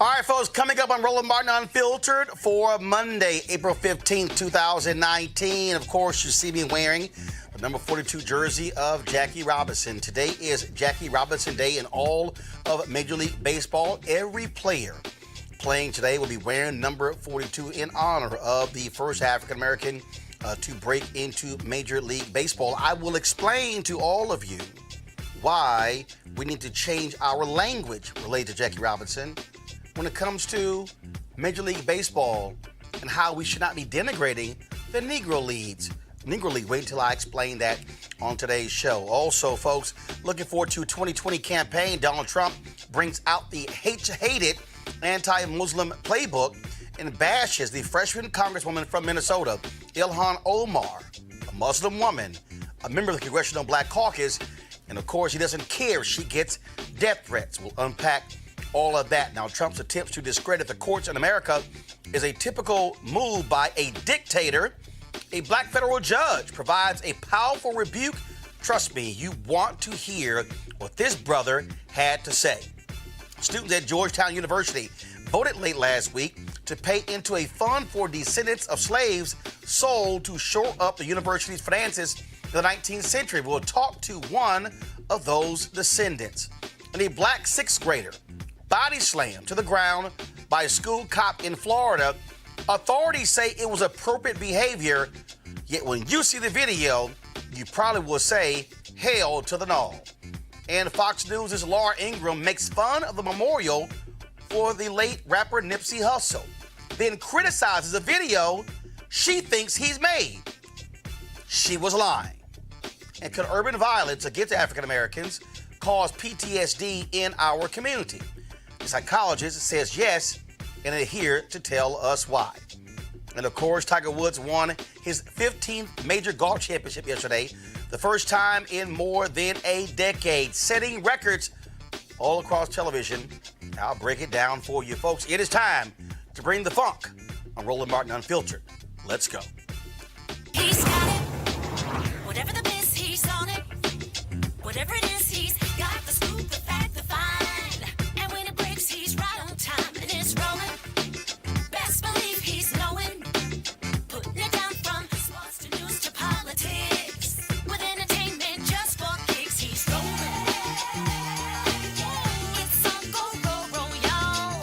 All right, folks, coming up on Roland Martin Unfiltered for Monday, April 15th, 2019. Of course, you see me wearing the number 42 jersey of Jackie Robinson. Today is Jackie Robinson Day in all of Major League Baseball. Every player playing today will be wearing number 42 in honor of the first African-American to break into Major League Baseball. I will explain to all of you why we need to change our language related to Jackie Robinson when it comes to Major League Baseball and how we should not be denigrating the Negro Leagues. Wait until I explain that on today's show. Also, folks, looking forward to 2020 campaign. Donald Trump brings out the hated anti-Muslim playbook and bashes the freshman congresswoman from Minnesota, Ilhan Omar, a Muslim woman, a member of the Congressional Black Caucus, and of course, he doesn't care if she gets death threats. We'll unpack all of that. Now, Trump's attempts to discredit the courts in America is a typical move by a dictator. A black federal judge provides a powerful rebuke. Trust me, you want to hear what this brother had to say. Students at Georgetown University voted late last week to pay into a fund for descendants of slaves sold to shore up the university's finances in the 19th century. We'll talk to one of those descendants. And a black sixth grader body slammed to the ground by a school cop in Florida. Authorities say it was appropriate behavior, yet when you see the video, you probably will say, hell to the no. And Fox News' Laura Ingraham makes fun of the memorial for the late rapper Nipsey Hussle, then criticizes the video she thinks he's made. She was lying. And could urban violence against African Americans cause PTSD in our community? A psychologist says yes, and they're here to tell us why. And of course, Tiger Woods won his 15th major golf championship yesterday, the first time in more than a decade, setting records all across television. I'll break it down for you, folks. It is time to bring the funk on Roland Martin Unfiltered. Let's go. He's got it. Whatever the biz, he's on it. Whatever it is, he's got the scoop, the fact, the find. And when it breaks, he's right on time and it's rolling. Best believe he's knowing. Putting it down from sports to news to politics. With entertainment just for kicks, he's rolling. It's on go, y'all.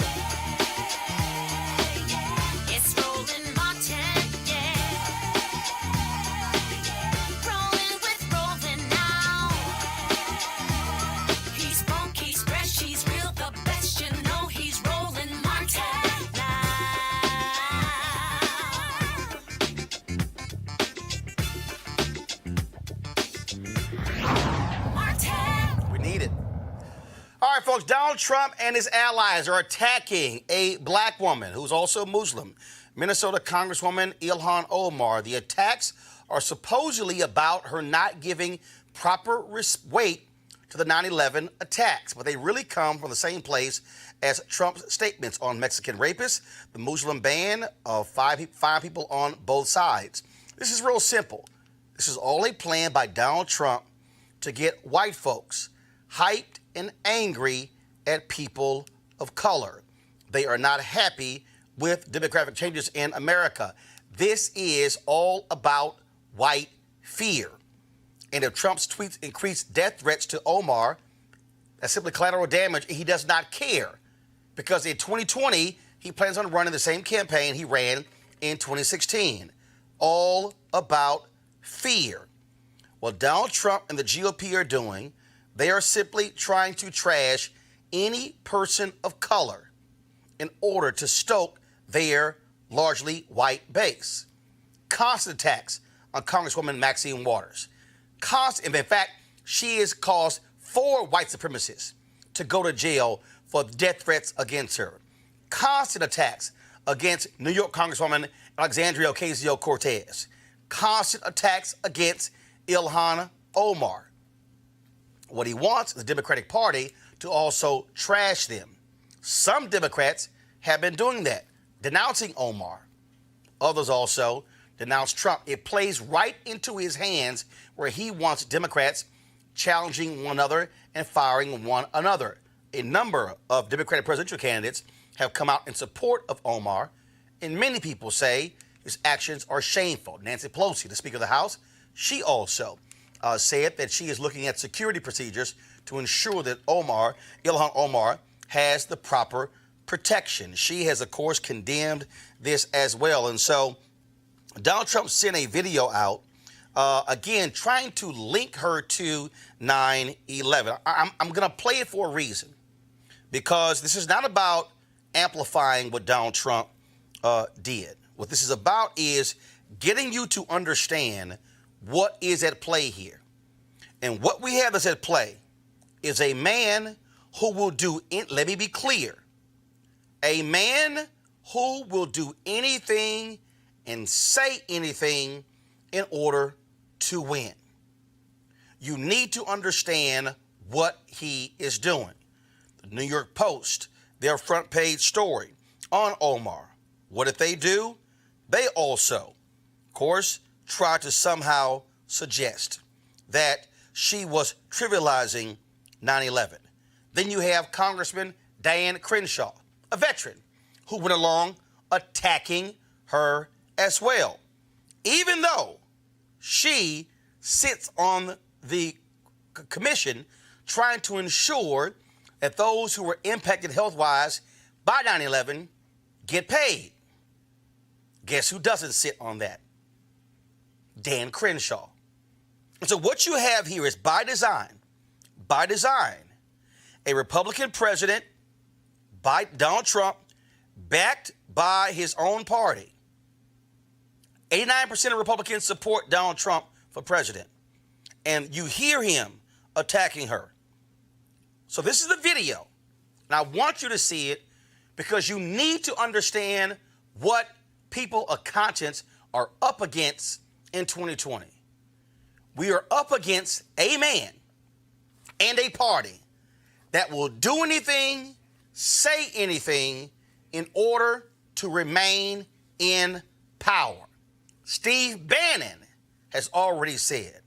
It's Roland Martin, yeah. Rolling with Roland now. He's rolling. folks, Donald Trump and his allies are attacking a black woman who's also Muslim, Minnesota Congresswoman Ilhan Omar. The attacks are supposedly about her not giving proper weight to the 9/11 attacks, but they really come from the same place as Trump's statements on Mexican rapists, the Muslim ban of five people on both sides. This is real simple. This is all a plan by Donald Trump to get white folks hyped and angry at people of color. They are not happy with demographic changes in America. This is all about white fear. And if Trump's tweets increase death threats to Omar, that's simply collateral damage, and he does not care. Because in 2020, he plans on running the same campaign he ran in 2016. All about fear. What Donald Trump and the GOP are doing, they are simply trying to trash any person of color in order to stoke their largely white base. Constant attacks on Congresswoman Maxine Waters. In fact, she has caused 4 white supremacists to go to jail for death threats against her. Constant attacks against New York Congresswoman Alexandria Ocasio-Cortez. Constant attacks against Ilhan Omar. What he wants the Democratic Party to also trash them. Some Democrats have been doing that, denouncing Omar. Others also denounce Trump. It plays right into his hands where he wants Democrats challenging one another and firing one another. A number of Democratic presidential candidates have come out in support of Omar, and many people say his actions are shameful. Nancy Pelosi, the Speaker of the House, she also said that she is looking at security procedures to ensure that Ilhan Omar, has the proper protection. She has, of course, condemned this as well. And so Donald Trump sent a video out, again, trying to link her to 9/11. I'm going to play it for a reason, because this is not about amplifying what Donald Trump did. What this is about is getting you to understand what is at play here. And what we have is at play is a man who will do, let me be clear, a man who will do anything and say anything in order to win. You need to understand what he is doing. The New York Post, their front page story on Omar. What did they do? They also, of course, tried to somehow suggest that she was trivializing 9/11. Then you have Congressman Dianne Crenshaw, a veteran, who went along attacking her as well, even though she sits on the commission trying to ensure that those who were impacted health-wise by 9/11 get paid. Guess who doesn't sit on that? Dan Crenshaw. And so what you have here is by design, a Republican president, by Donald Trump, backed by his own party. 89% of Republicans support Donald Trump for president. And you hear him attacking her. So this is the video. And I want you to see it because you need to understand what people of conscience are up against in 2020. We are up against a man and a party that will do anything, say anything in order to remain in power. Steve Bannon has already said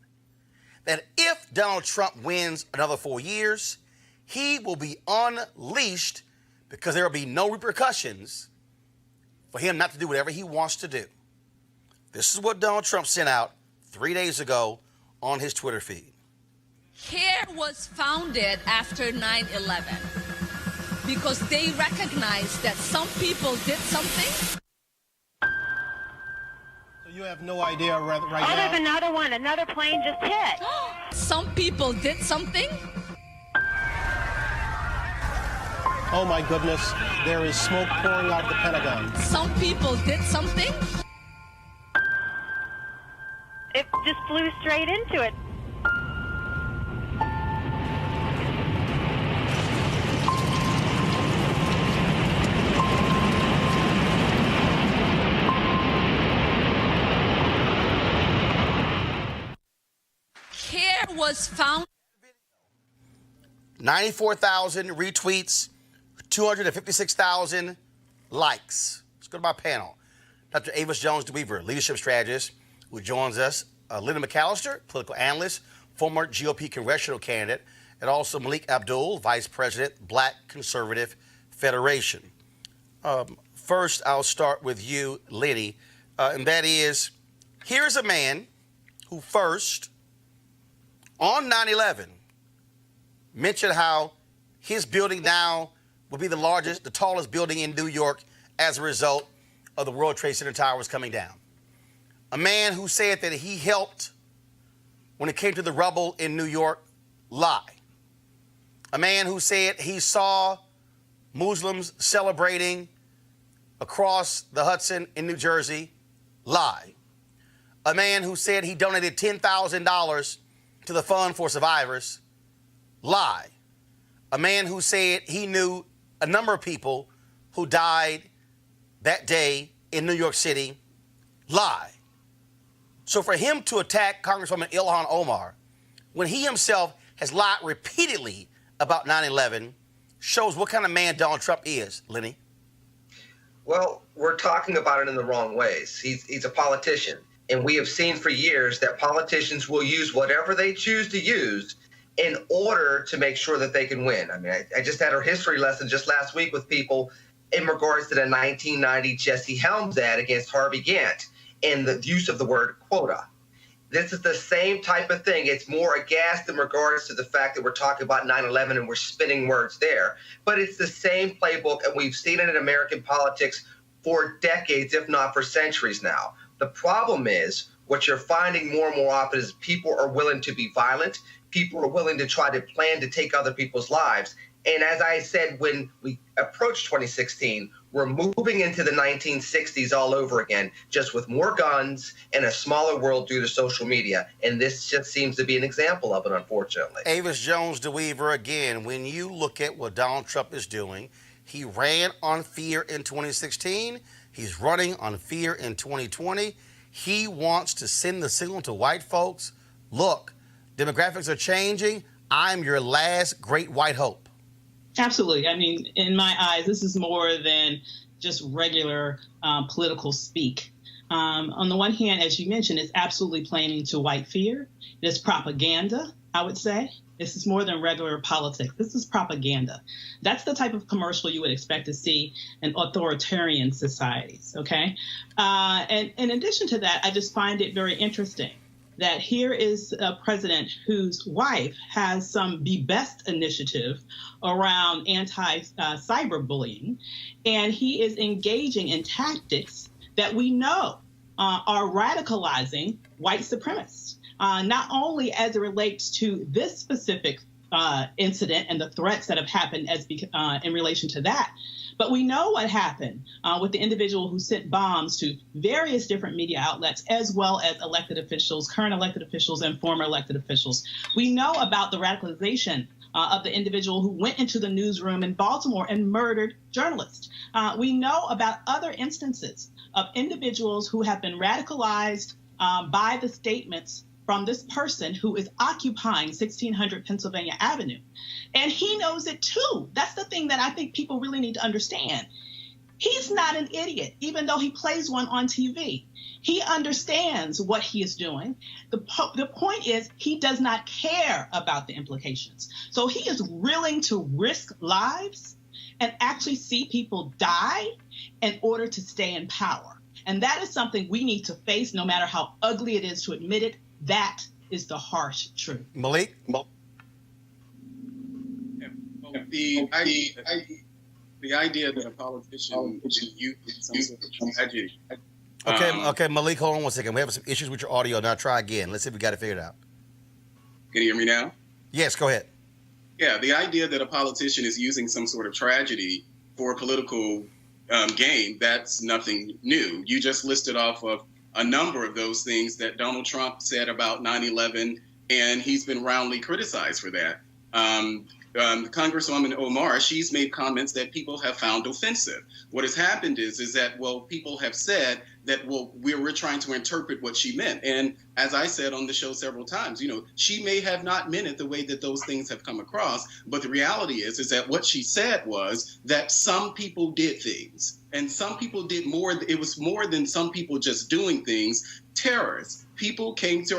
that if Donald Trump wins another 4 years, he will be unleashed because there will be no repercussions for him not to do whatever he wants to do. This is what Donald Trump sent out 3 days ago on his Twitter feed. CARE was founded after 9/11 because they recognized that some people did something. So you have no idea right now? There's another one. Another plane just hit. Some people did something. Oh my goodness, there is smoke pouring out of the Pentagon. Some people did something. It just flew straight into it. was founded. 94,000 retweets, 256,000 likes. Let's go to my panel. Dr. Avis Jones-DeWeaver, leadership strategist, who joins us. Linda McAllister, political analyst, former GOP congressional candidate, and also Malik Abdul, vice president, Black Conservative Federation. First, I'll start with you, Liddy, and that is, here's a man who first, on 9/11, mentioned how his building now will be the tallest building in New York as a result of the World Trade Center towers coming down. A man who said that he helped when it came to the rubble in New York, lie. A man who said he saw Muslims celebrating across the Hudson in New Jersey, lie. A man who said he donated $10,000 to the Fund for Survivors, lie. A man who said he knew a number of people who died that day in New York City, lie. So for him to attack Congresswoman Ilhan Omar, when he himself has lied repeatedly about 9/11, shows what kind of man Donald Trump is, Lenny. Well, we're talking about it in the wrong ways. He's a politician. And we have seen for years that politicians will use whatever they choose to use in order to make sure that they can win. I mean, I just had a history lesson just last week with people in regards to the 1990 Jesse Helms ad against Harvey Gantt and the use of the word quota. This is the same type of thing. It's more aghast in regards to the fact that we're talking about 9/11 and we're spinning words there. But it's the same playbook, and we've seen it in American politics for decades, if not for centuries now. The problem is what you're finding more and more often is people are willing to be violent. People are willing to try to plan to take other people's lives. And as I said, when we approached 2016, we're moving into the 1960s all over again, just with more guns and a smaller world due to social media. And this just seems to be an example of it, unfortunately. Avis Jones-DeWeaver, again, when you look at what Donald Trump is doing, he ran on fear in 2016. He's running on fear in 2020. He wants to send the signal to white folks, look, demographics are changing. I'm your last great white hope. Absolutely. I mean, in my eyes, this is more than just regular political speak. On the one hand, as you mentioned, it's absolutely playing into white fear. It's propaganda, I would say. This is more than regular politics. This is propaganda. That's the type of commercial you would expect to see in authoritarian societies, okay? And in addition to that, I just find it very interesting that here is a president whose wife has some Be Best initiative around anti-cyberbullying, and he is engaging in tactics that we know are radicalizing white supremacists, not only as it relates to this specific incident and the threats that have happened in relation to that, but we know what happened with the individual who sent bombs to various different media outlets, as well as elected officials, current elected officials, and former elected officials. We know about the radicalization of the individual who went into the newsroom in Baltimore and murdered journalists. We know about other instances of individuals who have been radicalized by the statements from this person who is occupying 1600 Pennsylvania Avenue. And he knows it too. That's the thing that I think people really need to understand. He's not an idiot, even though he plays one on TV. He understands what he is doing. The point is he does not care about the implications. So he is willing to risk lives and actually see people die in order to stay in power. And that is something we need to face, no matter how ugly it is to admit it. That is the harsh truth. Malik? The idea that a politician should use some sort of tragedy. Okay, Malik, hold on one second. We have some issues with your audio. Now try again. Let's see if we got it figured out. Can you hear me now? Yes, go ahead. Yeah, the idea that a politician is using some sort of tragedy for a political gain, that's nothing new. You just listed off of a number of those things that Donald Trump said about 9/11, and he's been roundly criticized for that. Congresswoman Omar, she's made comments that people have found offensive. What has happened is that, well, people have said that, well, we're trying to interpret what she meant. And as I said on the show several times, she may have not meant it the way that those things have come across. But the reality is that what she said was that some people did things, and some people did more. It was more than some people just doing things. Terrorists. People came to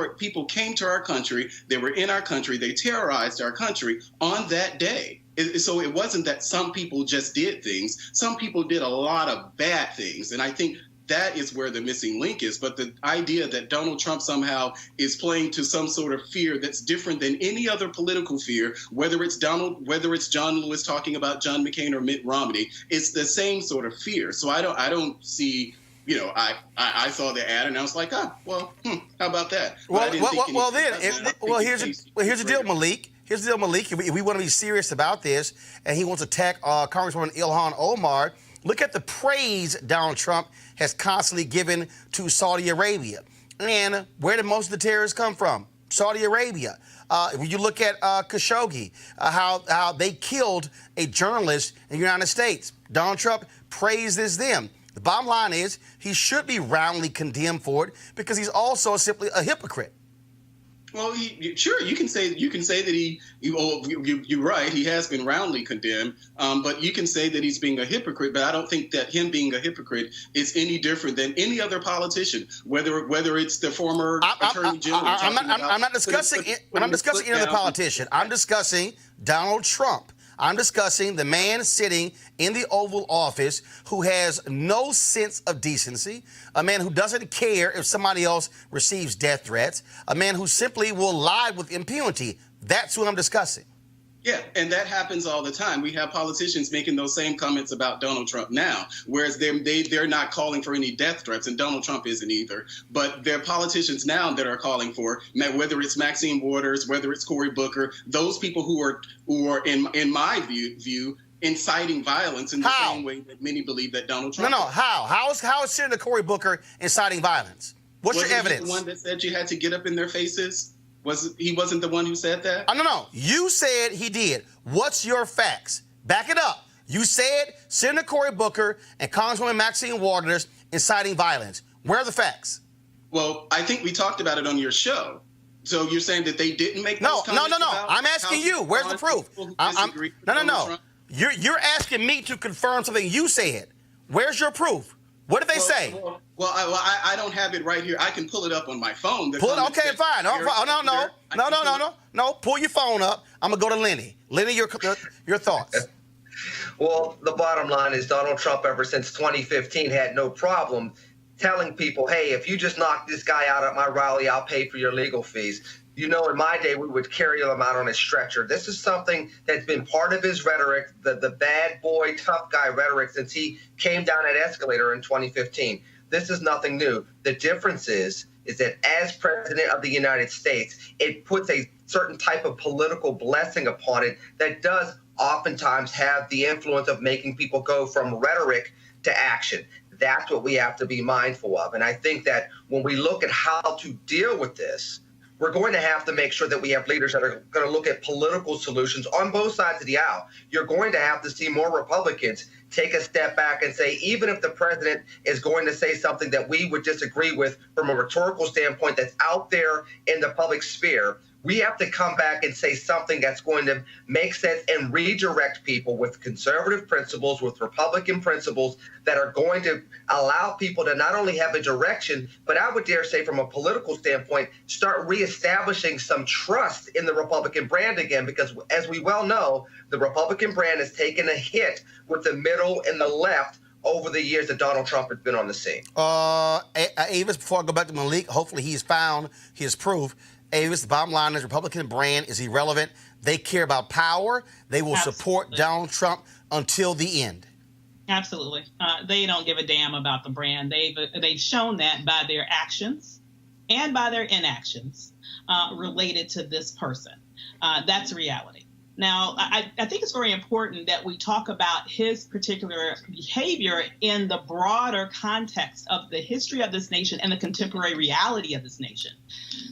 our country. They were in our country. They terrorized our country on that day. So it wasn't that some people just did things. Some people did a lot of bad things. And I think that is where the missing link is. But the idea that Donald Trump somehow is playing to some sort of fear that's different than any other political fear, whether it's John Lewis talking about John McCain or Mitt Romney, it's the same sort of fear. So I don't see. I saw the ad and I was like, how about that? Here's the deal, Malik. Here's the deal, Malik. If we want to be serious about this, and he wants to attack Congresswoman Ilhan Omar, look at the praise Donald Trump has constantly given to Saudi Arabia. And where did most of the terrorists come from? Saudi Arabia. When you look at Khashoggi, how they killed a journalist in the United States. Donald Trump praises them. The bottom line is he should be roundly condemned for it because he's also simply a hypocrite. Well, sure, you can say that you're right. He has been roundly condemned, but you can say that he's being a hypocrite. But I don't think that him being a hypocrite is any different than any other politician, whether it's the former attorney general. I'm not discussing another politician. I'm discussing Donald Trump. I'm discussing the man sitting in the Oval Office who has no sense of decency, a man who doesn't care if somebody else receives death threats, a man who simply will lie with impunity. That's who I'm discussing. Yeah, and that happens all the time. We have politicians making those same comments about Donald Trump now, whereas they're not calling for any death threats, and Donald Trump isn't either. But there are politicians now that are calling for, whether it's Maxine Waters, whether it's Cory Booker, those people who are in my view inciting violence in the same way that many believe that Donald Trump. No. How is Senator Cory Booker inciting violence? What's your evidence? He the one that said you had to get up in their faces? He wasn't the one who said that? No. You said he did. What's your facts? Back it up. You said Senator Cory Booker and Congresswoman Maxine Waters inciting violence. Where are the facts? Well, I think we talked about it on your show. So you're saying that they didn't make those comments? No. I'm asking you. Where's the proof? No. You're asking me to confirm something you said. Where's your proof? What did they say? Well, I don't have it right here. I can pull it up on my phone. Pull it. Okay, fine. No. Pull your phone up. I'm gonna go to Lenny. Lenny, your thoughts. Well, the bottom line is Donald Trump, ever since 2015, had no problem telling people, hey, if you just knock this guy out at my rally, I'll pay for your legal fees. In my day, we would carry them out on a stretcher. This is something that's been part of his rhetoric, the bad boy, tough guy rhetoric, since he came down that escalator in 2015. This is nothing new. The difference is that as president of the United States, it puts a certain type of political blessing upon it that does oftentimes have the influence of making people go from rhetoric to action. That's what we have to be mindful of. And I think that when we look at how to deal with this, we're going to have to make sure that we have leaders that are going to look at political solutions on both sides of the aisle. You're going to have to see more Republicans take a step back and say, even if the president is going to say something that we would disagree with from a rhetorical standpoint that's out there in the public sphere, we have to come back and say something that's going to make sense and redirect people with conservative principles, with Republican principles that are going to allow people to not only have a direction, but I would dare say from a political standpoint, start reestablishing some trust in the Republican brand again, because as we well know, the Republican brand has taken a hit with the middle and the left over the years that Donald Trump has been on the scene. Avis, before I go back to Malik, hopefully he's found his proof. Avis, the bottom line is Republican brand is irrelevant. They care about power. They will support Donald Trump until the end. Absolutely. They don't give a damn about the brand. They've shown that by their actions and by their inactions related to this person. That's reality. Now, I think it's very important that we talk about his particular behavior in the broader context of the history of this nation and the contemporary reality of this nation.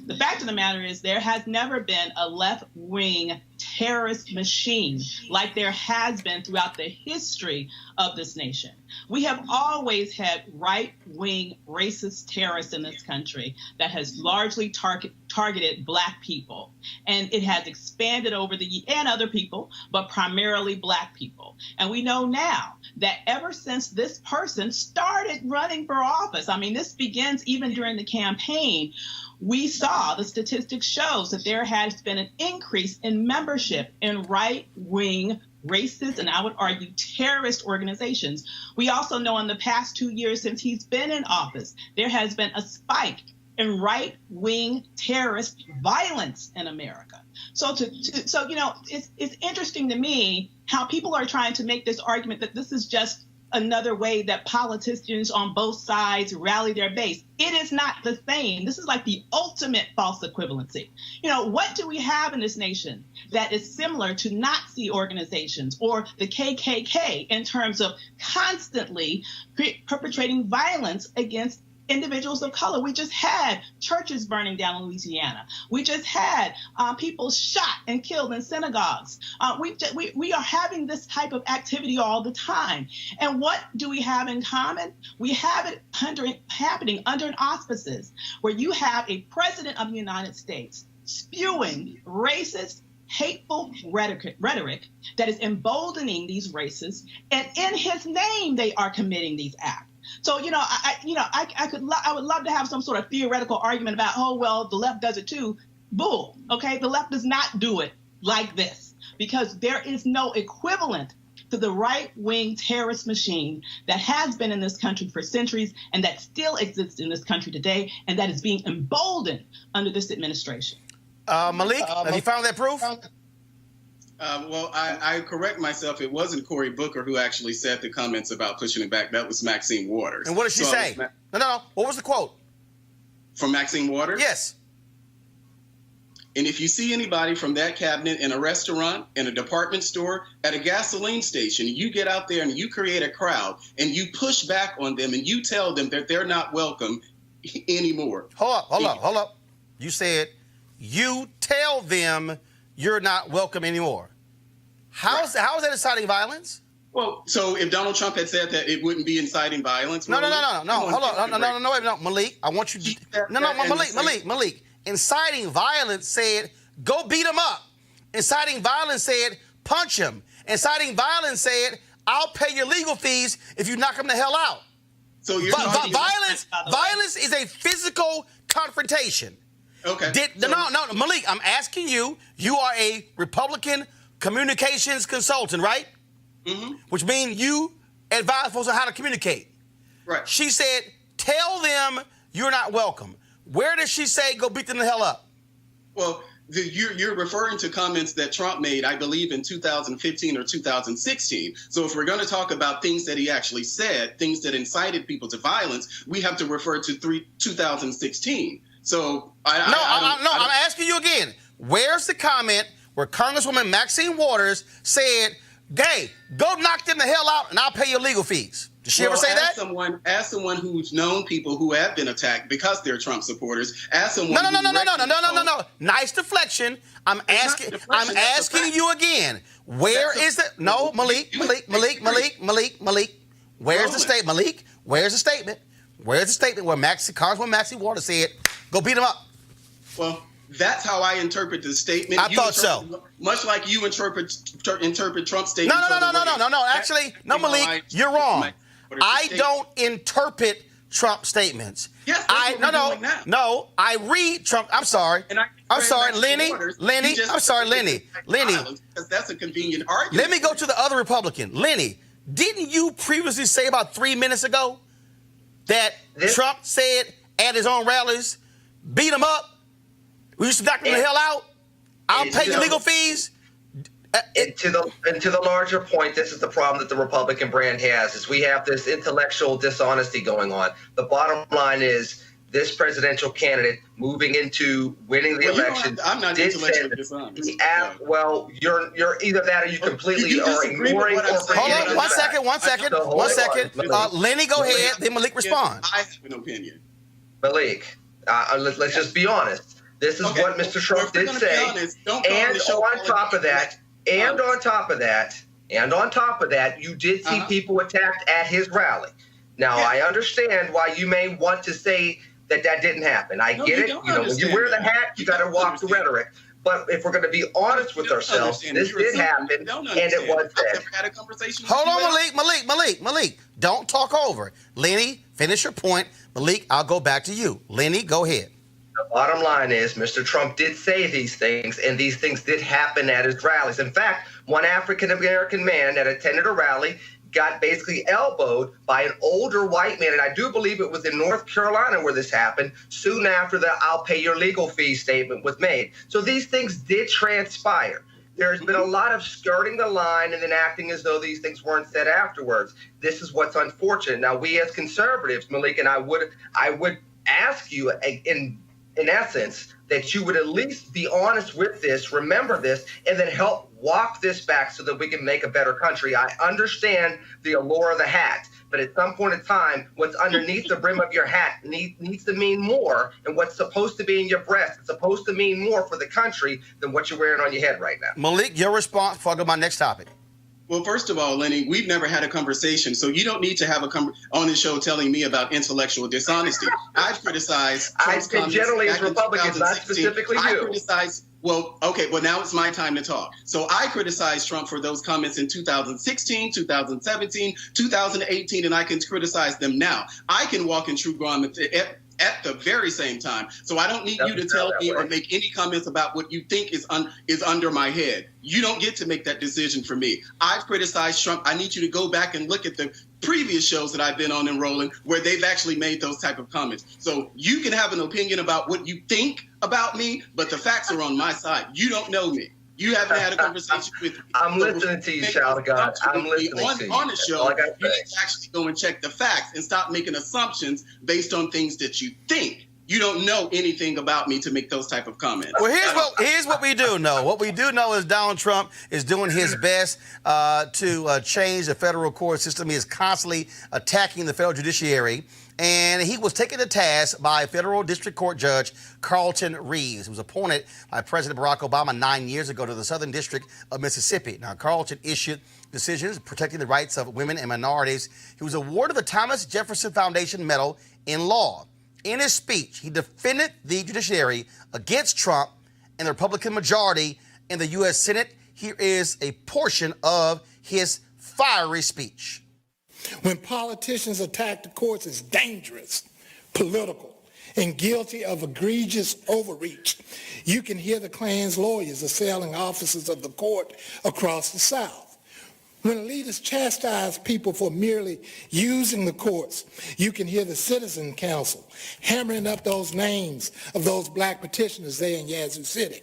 The fact of the matter is there has never been a left-wing terrorist machine like there has been throughout the history of this nation. We have always had right-wing racist terrorists in this country that has largely targeted Black people. And it has expanded over and other people, but primarily Black people. And we know now that ever since this person started running for office, I mean, this begins even during the campaign, we saw the statistics shows that there has been an increase in membership in right-wing racist, and I would argue terrorist organizations. We also know in the past 2 years since he's been in office, there has been a spike in right-wing terrorist violence in America. So it's interesting to me how people are trying to make this argument that this is just another way that politicians on both sides rally their base. It is not the same. This is like the ultimate false equivalency. What do we have in this nation that is similar to Nazi organizations or the KKK in terms of constantly perpetrating violence against individuals of color? We just had churches burning down in Louisiana. We just had people shot and killed in synagogues. We are having this type of activity all the time. And what do we have in common? We have it happening under an auspices where you have a president of the United States spewing racist, hateful rhetoric that is emboldening these racists, and in his name they are committing these acts. So, I would love to have some sort of theoretical argument about, oh, well, the left does it too. Bull, okay? The left does not do it like this because there is no equivalent to the right-wing terrorist machine that has been in this country for centuries and that still exists in this country today and that is being emboldened under this administration. Malik, have you found that proof? Well, I correct myself. It wasn't Cory Booker who actually said the comments about pushing it back. That was Maxine Waters. And what did she say? No. What was the quote? From Maxine Waters? Yes. And if you see anybody from that cabinet in a restaurant, in a department store, at a gasoline station, you get out there and you create a crowd and you push back on them and you tell them that they're not welcome anymore. Hold up. You said you tell them you're not welcome anymore. How is that inciting violence? Well, so if Donald Trump had said that, it wouldn't be inciting violence. No. Hold on. No, Malik. I want you to. Malik. Inciting violence said, go beat him up. Inciting violence said, punch him. Inciting violence said, I'll pay your legal fees if you knock him the hell out. So you're violence is a physical confrontation. Okay. No, Malik, I'm asking you. You are a Republican communications consultant, right? Mm-hmm. Which means you advise folks on how to communicate. Right. She said, tell them you're not welcome. Where does she say go beat them the hell up? Well, you're referring to comments that Trump made, I believe, in 2015 or 2016. So if we're going to talk about things that he actually said, things that incited people to violence, we have to refer to 2016. So I'm asking you again. Where's the comment where Congresswoman Maxine Waters said, "Hey, go knock them the hell out, and I'll pay your legal fees"? Did she ever say that? As someone who's known people who have been attacked because they're Trump supporters, as someone No. Nice deflection. I'm asking you again. Where is the Malik? Where's the statement? Malik, where's the statement? Where's the statement where Congresswoman Maxine Waters said, "Go beat him up"? Well, that's how I interpret the statement. I thought so. Much like you interpret Trump's statement. No. Actually, no, Malik, you're wrong. I don't interpret Trump statements. Yes, I read Trump. I'm sorry. Lenny. Because that's a convenient argument. Let me go to the other Republican. Lenny, didn't you previously say about 3 minutes ago that Trump said at his own rallies, beat him up, we used to knock him the hell out, I'll pay your legal fees? To the larger point, this is the problem that the Republican brand has, is we have this intellectual dishonesty going on. The bottom line is this presidential candidate moving into winning the election. I'm not intellectually dishonest. You're either that or you completely are ignoring. Hold on, one second. Lenny, go ahead. Then Malik respond. I have an opinion. Malik, let's just be honest. This is Okay, what Mr. Trump if we're did gonna be say. honest, don't call And the show on top of that, you did see people attacked at his rally. Now, Yeah. I understand why you may want to say that didn't happen. I No, get you it. don't You know, when you wear the understand hat, you got to don't walk the understand rhetoric. But if we're going to be honest with You don't ourselves, understand. this You're did assuming happen, you don't and it understand. was I've said. never had a conversation with Hold you on, at all. Malik. Don't talk over. Lenny, finish your point. Malik, I'll go back to you. Lenny, go ahead. The bottom line is Mr. Trump did say these things, and these things did happen at his rallies. In fact, one African-American man that attended a rally got basically elbowed by an older white man, and I do believe it was in North Carolina where this happened, soon after the "I'll pay your legal fees" statement was made. So these things did transpire. There's been a lot of skirting the line and then acting as though these things weren't said afterwards. This is what's unfortunate. Now, we as conservatives, Malik, and I would ask you in essence, that you would at least be honest with this, remember this, and then help walk this back so that we can make a better country. I understand the allure of the hat, but at some point in time, what's underneath the brim of your hat needs to mean more, and what's supposed to be in your breast is supposed to mean more for the country than what you're wearing on your head right now. Malik, your response before I go to my next topic. Well, first of all, Lenny, we've never had a conversation, so you don't need to have on the show telling me about intellectual dishonesty. I've criticized Trump's comments generally as back in Republicans, not 2016. specifically you. I criticized, well, now it's my time to talk. So I criticized Trump for those comments in 2016, 2017, 2018, and I can criticize them now. I can walk in true garments at the very same time. So I don't need you to tell me or make any comments about what you think is under my head. You don't get to make that decision for me. I've criticized Trump. I need you to go back and look at the previous shows that I've been on and rolling where they've actually made those type of comments. So you can have an opinion about what you think about me, but the facts are on my side. You don't know me. You haven't had a conversation with me. I'm listening to you, child of God. I'm listening to you. On the show, you you need to actually go and check the facts and stop making assumptions based on things that you think. You don't know anything about me to make those type of comments. Well, here's what we do know. What we do know is Donald Trump is doing his best to change the federal court system. He is constantly attacking the federal judiciary. And he was taken to task by federal district court judge Carlton Reeves, who was appointed by President Barack Obama 9 years ago to the Southern District of Mississippi. Now, Carlton issued decisions protecting the rights of women and minorities. He was awarded the Thomas Jefferson Foundation Medal in Law. In his speech, he defended the judiciary against Trump and the Republican majority in the U.S. Senate. Here is a portion of his fiery speech. When politicians attack the courts, it's dangerous, political, and guilty of egregious overreach. You can hear the Klan's lawyers assailing officers of the court across the South. When leaders chastise people for merely using the courts, you can hear the Citizen Council hammering up those names of those black petitioners there in Yazoo City.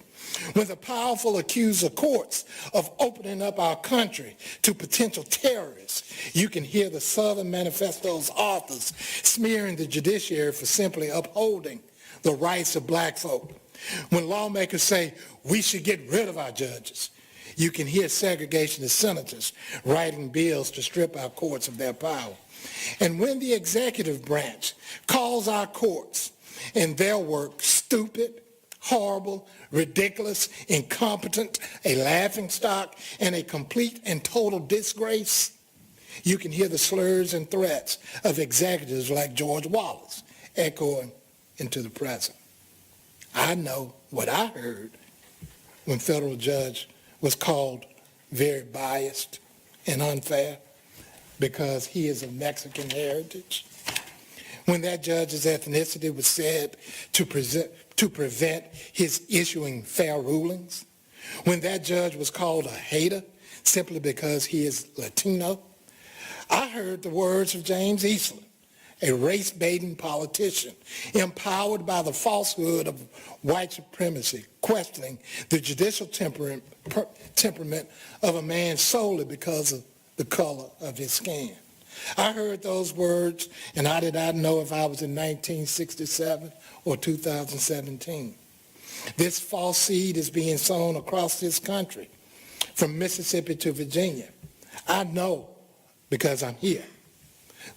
When the powerful accuse the courts of opening up our country to potential terrorists, you can hear the Southern Manifesto's authors smearing the judiciary for simply upholding the rights of black folk. When lawmakers say we should get rid of our judges, you can hear segregationist senators writing bills to strip our courts of their power. And when the executive branch calls our courts and their work stupid, horrible, ridiculous, incompetent, a laughingstock, and a complete and total disgrace, you can hear the slurs and threats of executives like George Wallace echoing into the present. I know what I heard when federal judge was called very biased and unfair because he is of Mexican heritage. When that judge's ethnicity was said to prevent his issuing fair rulings. When that judge was called a hater simply because he is Latino. I heard the words of James Eastland, a race-baiting politician empowered by the falsehood of white supremacy, questioning the judicial temperament of a man solely because of the color of his skin. I heard those words, and I did not know if I was in 1967 or 2017. This false seed is being sown across this country, from Mississippi to Virginia. I know because I'm here.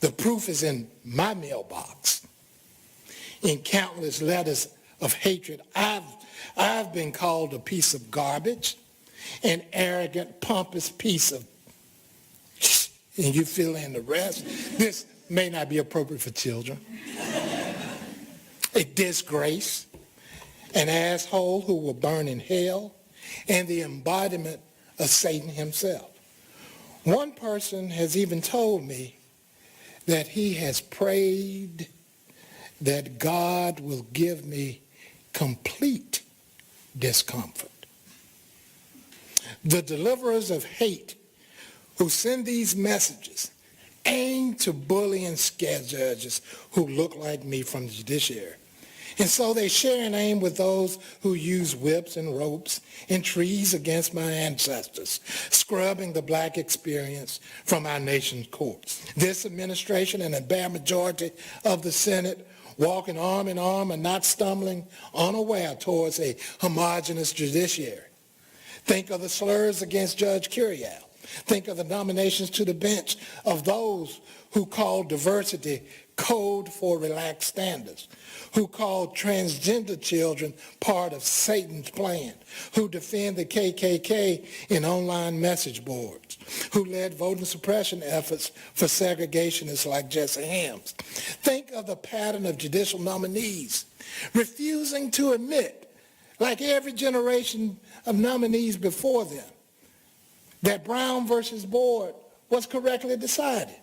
The proof is in my mailbox, in countless letters of hatred. I've been called a piece of garbage, an arrogant, pompous piece of, and you fill in the rest. This may not be appropriate for children. A disgrace, an asshole who will burn in hell, and the embodiment of Satan himself. One person has even told me that he has prayed that God will give me complete discomfort. The deliverers of hate who send these messages aim to bully and scare judges who look like me from the judiciary. And so they share an aim with those who use whips and ropes and trees against my ancestors, scrubbing the black experience from our nation's courts. This administration and a bare majority of the Senate walking arm in arm and not stumbling unaware towards a homogeneous judiciary. Think of the slurs against Judge Curiel. Think of the nominations to the bench of those who call diversity code for relaxed standards, who call transgender children part of Satan's plan, who defend the KKK in online message boards, who led voting suppression efforts for segregationists like Jesse Helms. Think of the pattern of judicial nominees refusing to admit, like every generation of nominees before them, that Brown versus Board was correctly decided.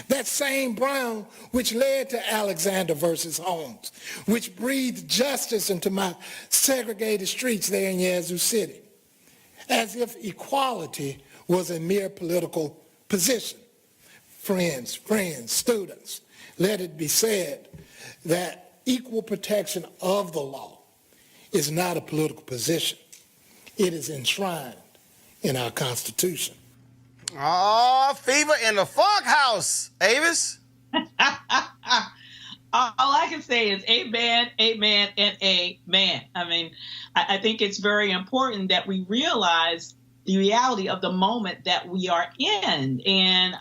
That same Brown which led to Alexander versus Holmes, which breathed justice into my segregated streets there in Yazoo City, as if equality was a mere political position. Friends, students, let it be said that equal protection of the law is not a political position. It is enshrined in our Constitution. Oh, fever in the funk house, Avis. All I can say is amen, amen, and amen. I mean, I think it's very important that we realize the reality of the moment that we are in. And,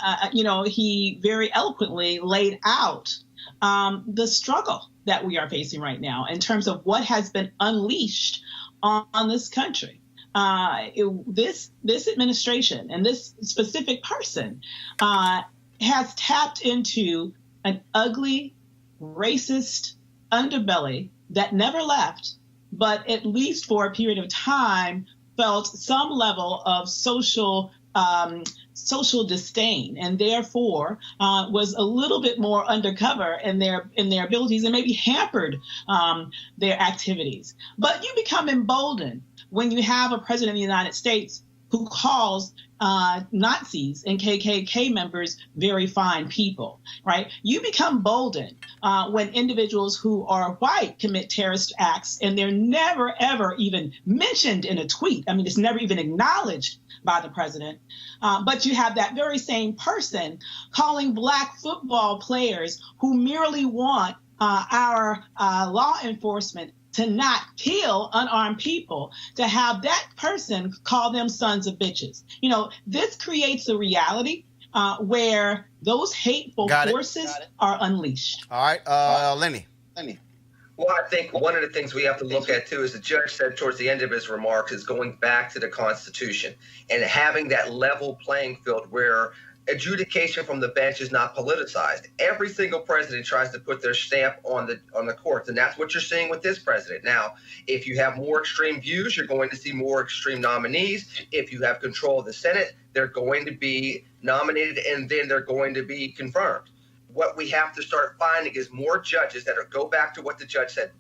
he very eloquently laid out the struggle that we are facing right now in terms of what has been unleashed on this country. This administration and this specific person has tapped into an ugly, racist underbelly that never left, but at least for a period of time felt some level of social disdain, and therefore was a little bit more undercover in their abilities and maybe hampered their activities. But you become emboldened when you have a president of the United States who calls Nazis and KKK members very fine people, right? You become boldened when individuals who are white commit terrorist acts and they're never, ever even mentioned in a tweet. I mean, it's never even acknowledged by the president. But you have that very same person calling black football players who merely want our law enforcement to not kill unarmed people, to have that person call them sons of bitches. This creates a reality where those hateful forces are unleashed. All right, Lenny. Well, I think one of the things we have to look at, too, as the judge said towards the end of his remarks, is going back to the Constitution and having that level playing field where adjudication from the bench is not politicized. Every single president tries to put their stamp on the courts, and that's what you're seeing with this president. Now, if you have more extreme views, you're going to see more extreme nominees. If you have control of the Senate, they're going to be nominated, and then they're going to be confirmed. What we have to start finding is more judges that go back to what the judge said.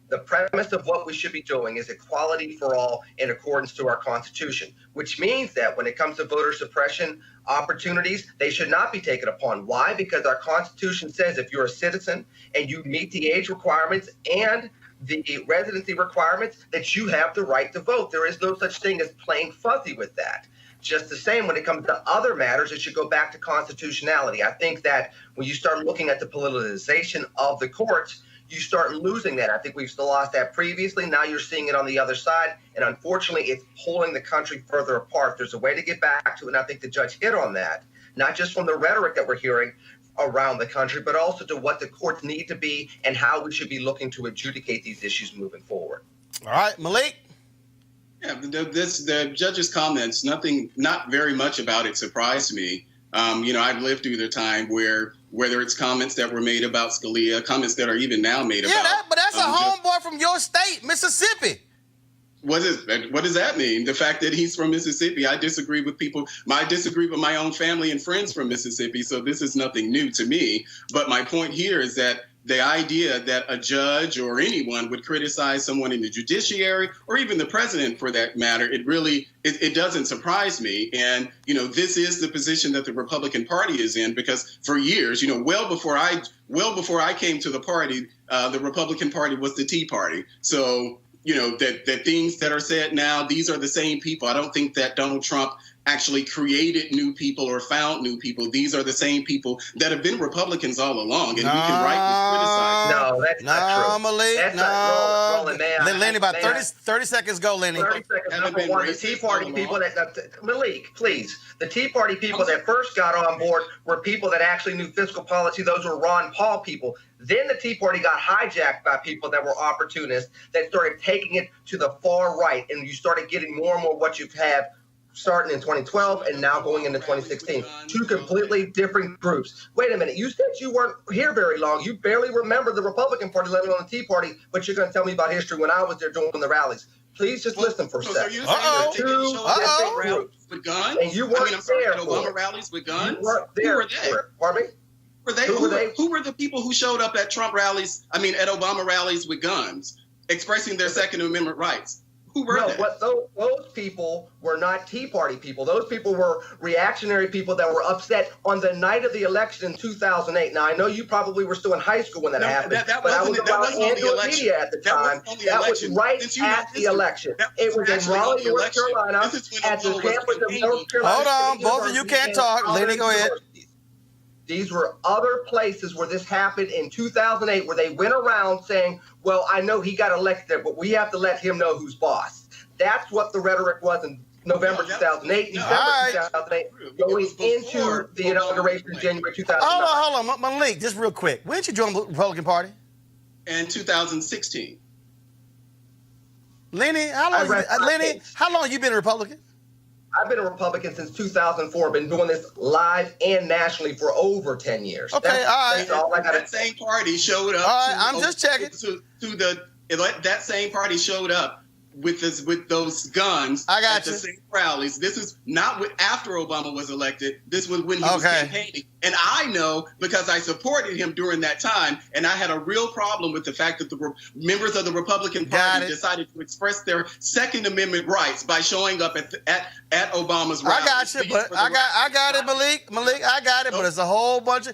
The premise of what we should be doing is equality for all in accordance to our Constitution, which means that when it comes to voter suppression opportunities, they should not be taken upon. Why? Because our Constitution says if you're a citizen and you meet the age requirements and the residency requirements, that you have the right to vote. There is no such thing as playing fuzzy with that. Just the same when it comes to other matters, it should go back to constitutionality. I think that when you start looking at the politicization of the courts, you start losing that. I think we've still lost that previously. Now you're seeing it on the other side. And unfortunately, it's pulling the country further apart. There's a way to get back to it. And I think the judge hit on that, not just from the rhetoric that we're hearing, around the country, but also to what the courts need to be and how we should be looking to adjudicate these issues moving forward. All right, Malik. Yeah, the judge's comments, not very much about it surprised me. I've lived through the time where whether it's comments that were made about Scalia, comments that are even now made about. But that's a homeboy from your state, Mississippi. What does that mean? The fact that he's from Mississippi, I disagree with people. I disagree with my own family and friends from Mississippi, so this is nothing new to me. But my point here is that the idea that a judge or anyone would criticize someone in the judiciary or even the president for that matter, it doesn't surprise me. And, this is the position that the Republican Party is in, because for years, well before I came to the party, the Republican Party was the Tea Party. So, that things that are said now, these are the same people. I don't think that Donald Trump actually created new people or found new people. These are the same people that have been Republicans all along, and we can rightly criticize them. No, that's not true. Malik, that's not Roland, Lenny, about 30 seconds go, Lenny. 30 seconds. Number one, the Tea Party people Malik, please. The Tea Party people that first got on board were people that actually knew fiscal policy. Those were Ron Paul people. Then the Tea Party got hijacked by people that were opportunists that started taking it to the far right, and you started getting more and more what you've had starting in 2012 and now going into 2016. Two completely different groups. Wait a minute. You said you weren't here very long. You barely remember the Republican Party, let alone the Tea Party, but you're going to tell me about history when I was there doing the rallies. Please just listen for a second. So you're saying rallies with guns? And you weren't there for Obama rallies with guns? You weren't there. Who were they? Pardon me? Who were the people who showed up at at Obama rallies with guns, expressing their Second Amendment rights? Who were they? Those people were not Tea Party people. Those people were reactionary people that were upset on the night of the election in 2008. Now, I know you probably were still in high school when that happened, but I was around Angela Media at the time. That was right at the election. It was in Raleigh, North Carolina, at the campus of North Carolina. Hold on, both of you can't talk. Lenny, go ahead. These were other places where this happened in 2008, where they went around saying, well, I know he got elected, but we have to let him know who's boss. That's what the rhetoric was in November 2008, December 2008, going into the inauguration in January 2009. Hold on, Malik, just real quick. When did you join the Republican Party? In 2016. Lenny, how long have you been a Republican? I've been a Republican since 2004. Been doing this live and nationally for over 10 years. Okay, that's all I got. That same party showed up. All right, I'm just checking. That same party showed up with those guns at the same rallies. This is not after Obama was elected. This was when he was campaigning. And I know because I supported him during that time, and I had a real problem with the fact that the members of the Republican Party decided to express their Second Amendment rights by showing up at Obama's rallies. I got you, but I got it, Malik. I got it, but it's a whole bunch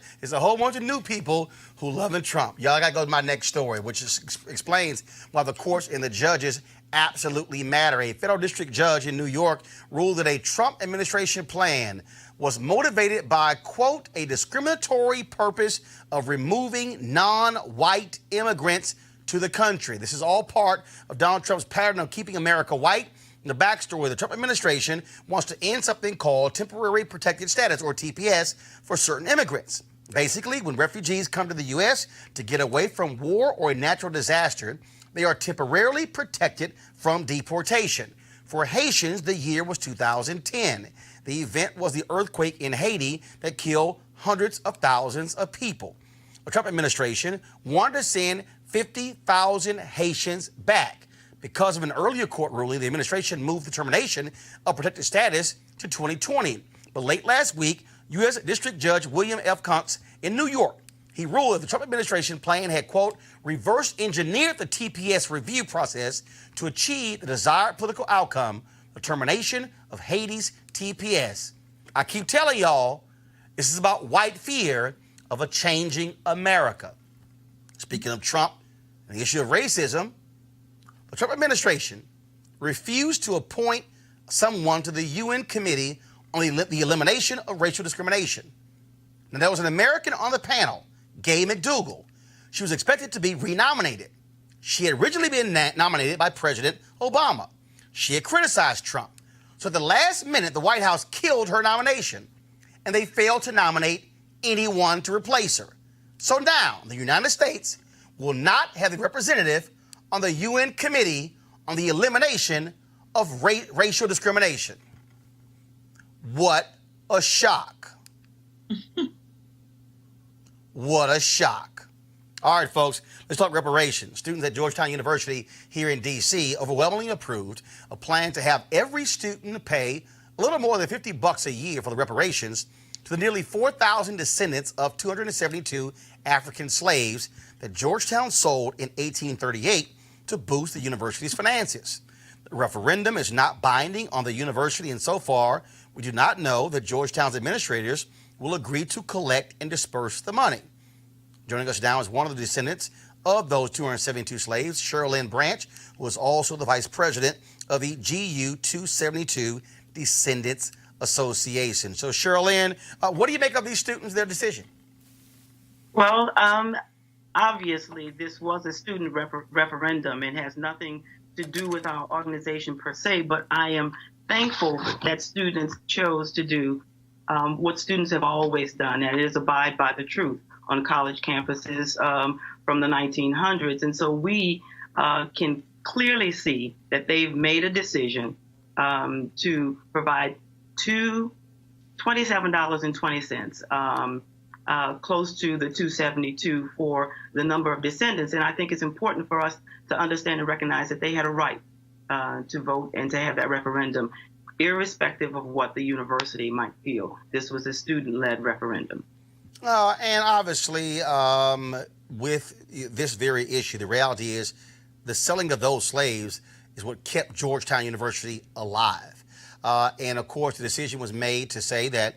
of new people who loving Trump. Y'all got to go to my next story, which explains why the courts and the judges absolutely matter. A federal district judge in New York ruled that a Trump administration plan was motivated by, quote, a discriminatory purpose of removing non-white immigrants to the country. This is all part of Donald Trump's pattern of keeping America white. In the backstory, the Trump administration wants to end something called temporary protected status, or TPS, for certain immigrants. Basically, when refugees come to the U.S. to get away from war or a natural disaster, they are temporarily protected from deportation. For Haitians, the year was 2010. The event was the earthquake in Haiti that killed hundreds of thousands of people. The Trump administration wanted to send 50,000 Haitians back. Because of an earlier court ruling, the administration moved the termination of protected status to 2020. But late last week, U.S. District Judge William F. Cox in New York, he ruled that the Trump administration plan had, quote, reverse engineered the TPS review process to achieve the desired political outcome, the termination of Haiti's TPS. I keep telling y'all, this is about white fear of a changing America. Speaking of Trump and the issue of racism, the Trump administration refused to appoint someone to the UN Committee on the Elimination of Racial Discrimination. Now, there was an American on the panel, Gay McDougal. She was expected to be renominated. She had originally been nominated by President Obama. She had criticized Trump. So at the last minute, the White House killed her nomination, and they failed to nominate anyone to replace her. So now the United States will not have a representative on the UN Committee on the Elimination of Racial Discrimination. What a shock. What a shock. All right, folks, let's talk reparations. Students at Georgetown University here in D.C. overwhelmingly approved a plan to have every student pay a little more than $50 a year for the reparations to the nearly 4,000 descendants of 272 African slaves that Georgetown sold in 1838 to boost the university's finances. The referendum is not binding on the university, and so far, we do not know that Georgetown's administrators will agree to collect and disperse the money. Joining us now is one of the descendants of those 272 slaves, Sherilyn Branch, who is also the vice president of the GU 272 Descendants Association. So, Sherilyn, what do you make of these students, their decision? Well, obviously, this was a student referendum and has nothing to do with our organization per se, but I am thankful that students chose to do what students have always done, and it is abide by the truth on college campuses from the 1900s. And so we can clearly see that they've made a decision to provide $27.20, close to the $2.72 for the number of descendants. And I think it's important for us to understand and recognize that they had a right to vote and to have that referendum, irrespective of what the university might feel. This was a student-led referendum. And obviously, with this very issue, the reality is the selling of those slaves is what kept Georgetown University alive. And of course, the decision was made to say that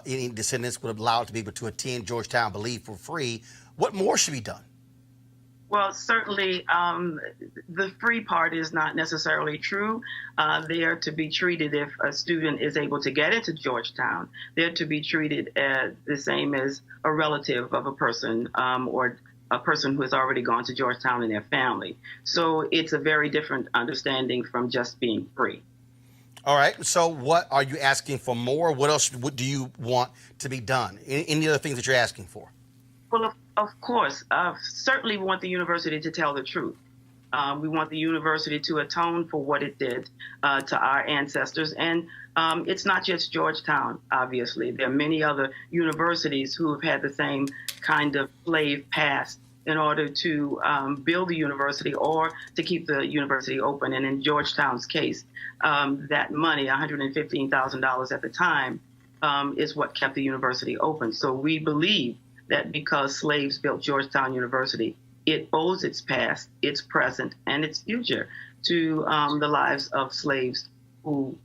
any descendants would be allowed to be able to attend Georgetown, I believe, for free. What more should be done? Well, certainly the free part is not necessarily true. They are to be treated, if a student is able to get into Georgetown, they're to be treated the same as a relative of a person or a person who has already gone to Georgetown and their family. So it's a very different understanding from just being free. All right. So what are you asking for more? What else do you want to be done? Any other things that you're asking for? Well, of course, certainly we want the university to tell the truth. We want the university to atone for what it did to our ancestors. And it's not just Georgetown, obviously. There are many other universities who have had the same kind of slave past in order to build the university or to keep the university open. And in Georgetown's case, that money, $115,000 at the time, is what kept the university open. So we believe that because slaves built Georgetown University, it owes its past, its present, and its future to the lives of slaves who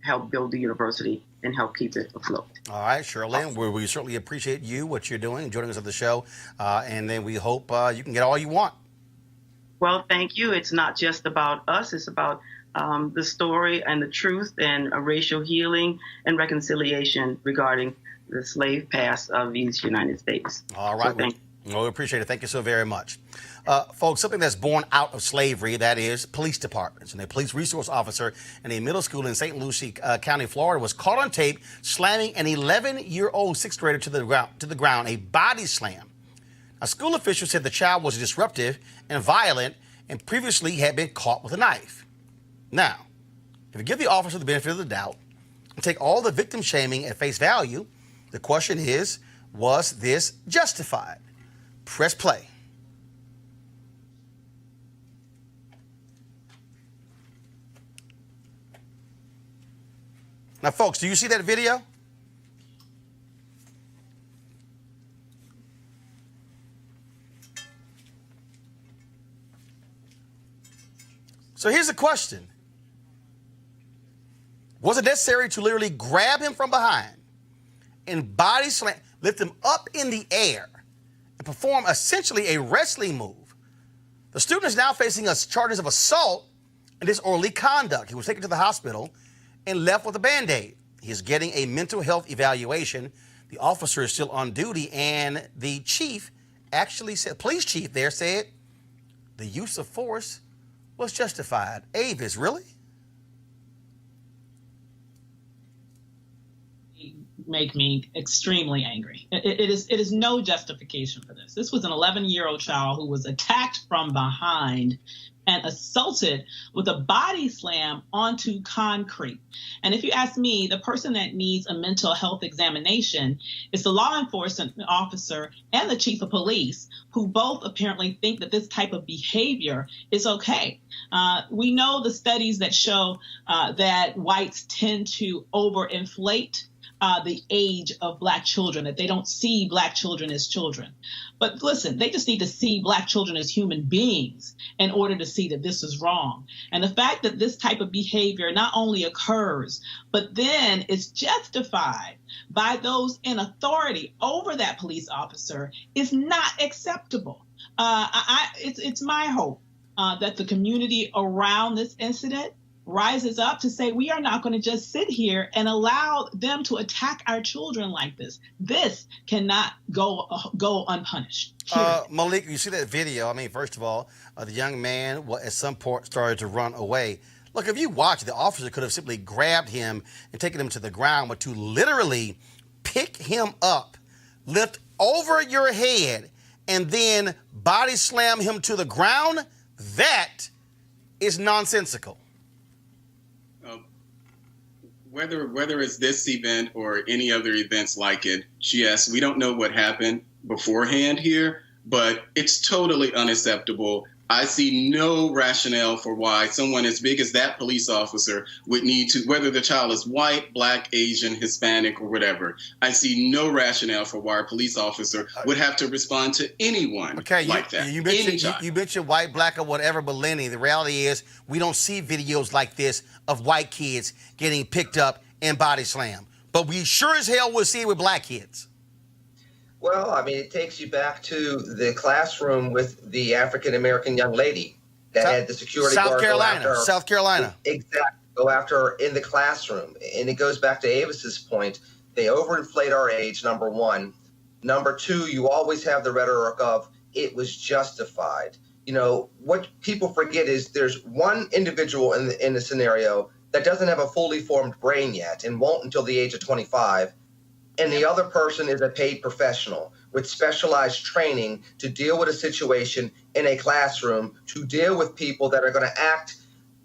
helped build the university and help keep it afloat. All right, Sherilyn, we certainly appreciate you, what you're doing, joining us at the show, and then we hope you can get all you want. Well, thank you. It's not just about us. It's about the story and the truth and racial healing and reconciliation regarding the slave past of these United States. All right. So we appreciate it. Thank you so very much. Folks, something that's born out of slavery, that is police departments. And a police resource officer in a middle school in St. Lucie County, Florida, was caught on tape slamming an 11-year-old sixth grader to the ground, a body slam. Now, school officials said the child was disruptive and violent and previously had been caught with a knife. Now, if you give the officer the benefit of the doubt and take all the victim shaming at face value, the question is, was this justified? Press play. Now, folks, do you see that video? So here's the question. Was it necessary to literally grab him from behind and body slam, lift him up in the air, and perform essentially a wrestling move? The student is now facing charges of assault and disorderly conduct. He was taken to the hospital and left with a Band-Aid. He is getting a mental health evaluation. The officer is still on duty, and the chief actually said, police chief there said, the use of force was justified. Avis, really? make me extremely angry. It is no justification for this. This was an 11-year-old child who was attacked from behind and assaulted with a body slam onto concrete. And if you ask me, the person that needs a mental health examination is the law enforcement officer and the chief of police, who both apparently think that this type of behavior is okay. We know the studies that show that whites tend to overinflate the age of Black children, that they don't see Black children as children. But listen, they just need to see Black children as human beings in order to see that this is wrong. And the fact that this type of behavior not only occurs, but then is justified by those in authority over that police officer is not acceptable. It's my hope that the community around this incident rises up to say, we are not going to just sit here and allow them to attack our children like this. This cannot go unpunished. Malik, you see that video? I mean, first of all, the young man at some point started to run away. Look, if you watch, the officer could have simply grabbed him and taken him to the ground, but to literally pick him up, lift over your head, and then body slam him to the ground, that is nonsensical. Whether it's this event or any other events like it, yes, we don't know what happened beforehand here, but it's totally unacceptable. I see no rationale for why someone as big as that police officer would need to, whether the child is white, Black, Asian, Hispanic, or whatever. I see no rationale for why a police officer would have to respond to anyone like that. You mentioned white, Black, or whatever, but Lenny, the reality is we don't see videos like this of white kids getting picked up and body slammed. But we sure as hell will see it with Black kids. Well, I mean, it takes you back to the classroom with the African-American young lady that had the security guard South Carolina. Exactly. Go after her in the classroom. And it goes back to Avis's point. They overinflate our age, number one. Number two, you always have the rhetoric of it was justified. You know, what people forget is there's one individual in the scenario that doesn't have a fully formed brain yet and won't until the age of 25. And the other person is a paid professional with specialized training to deal with a situation in a classroom, to deal with people that are going to act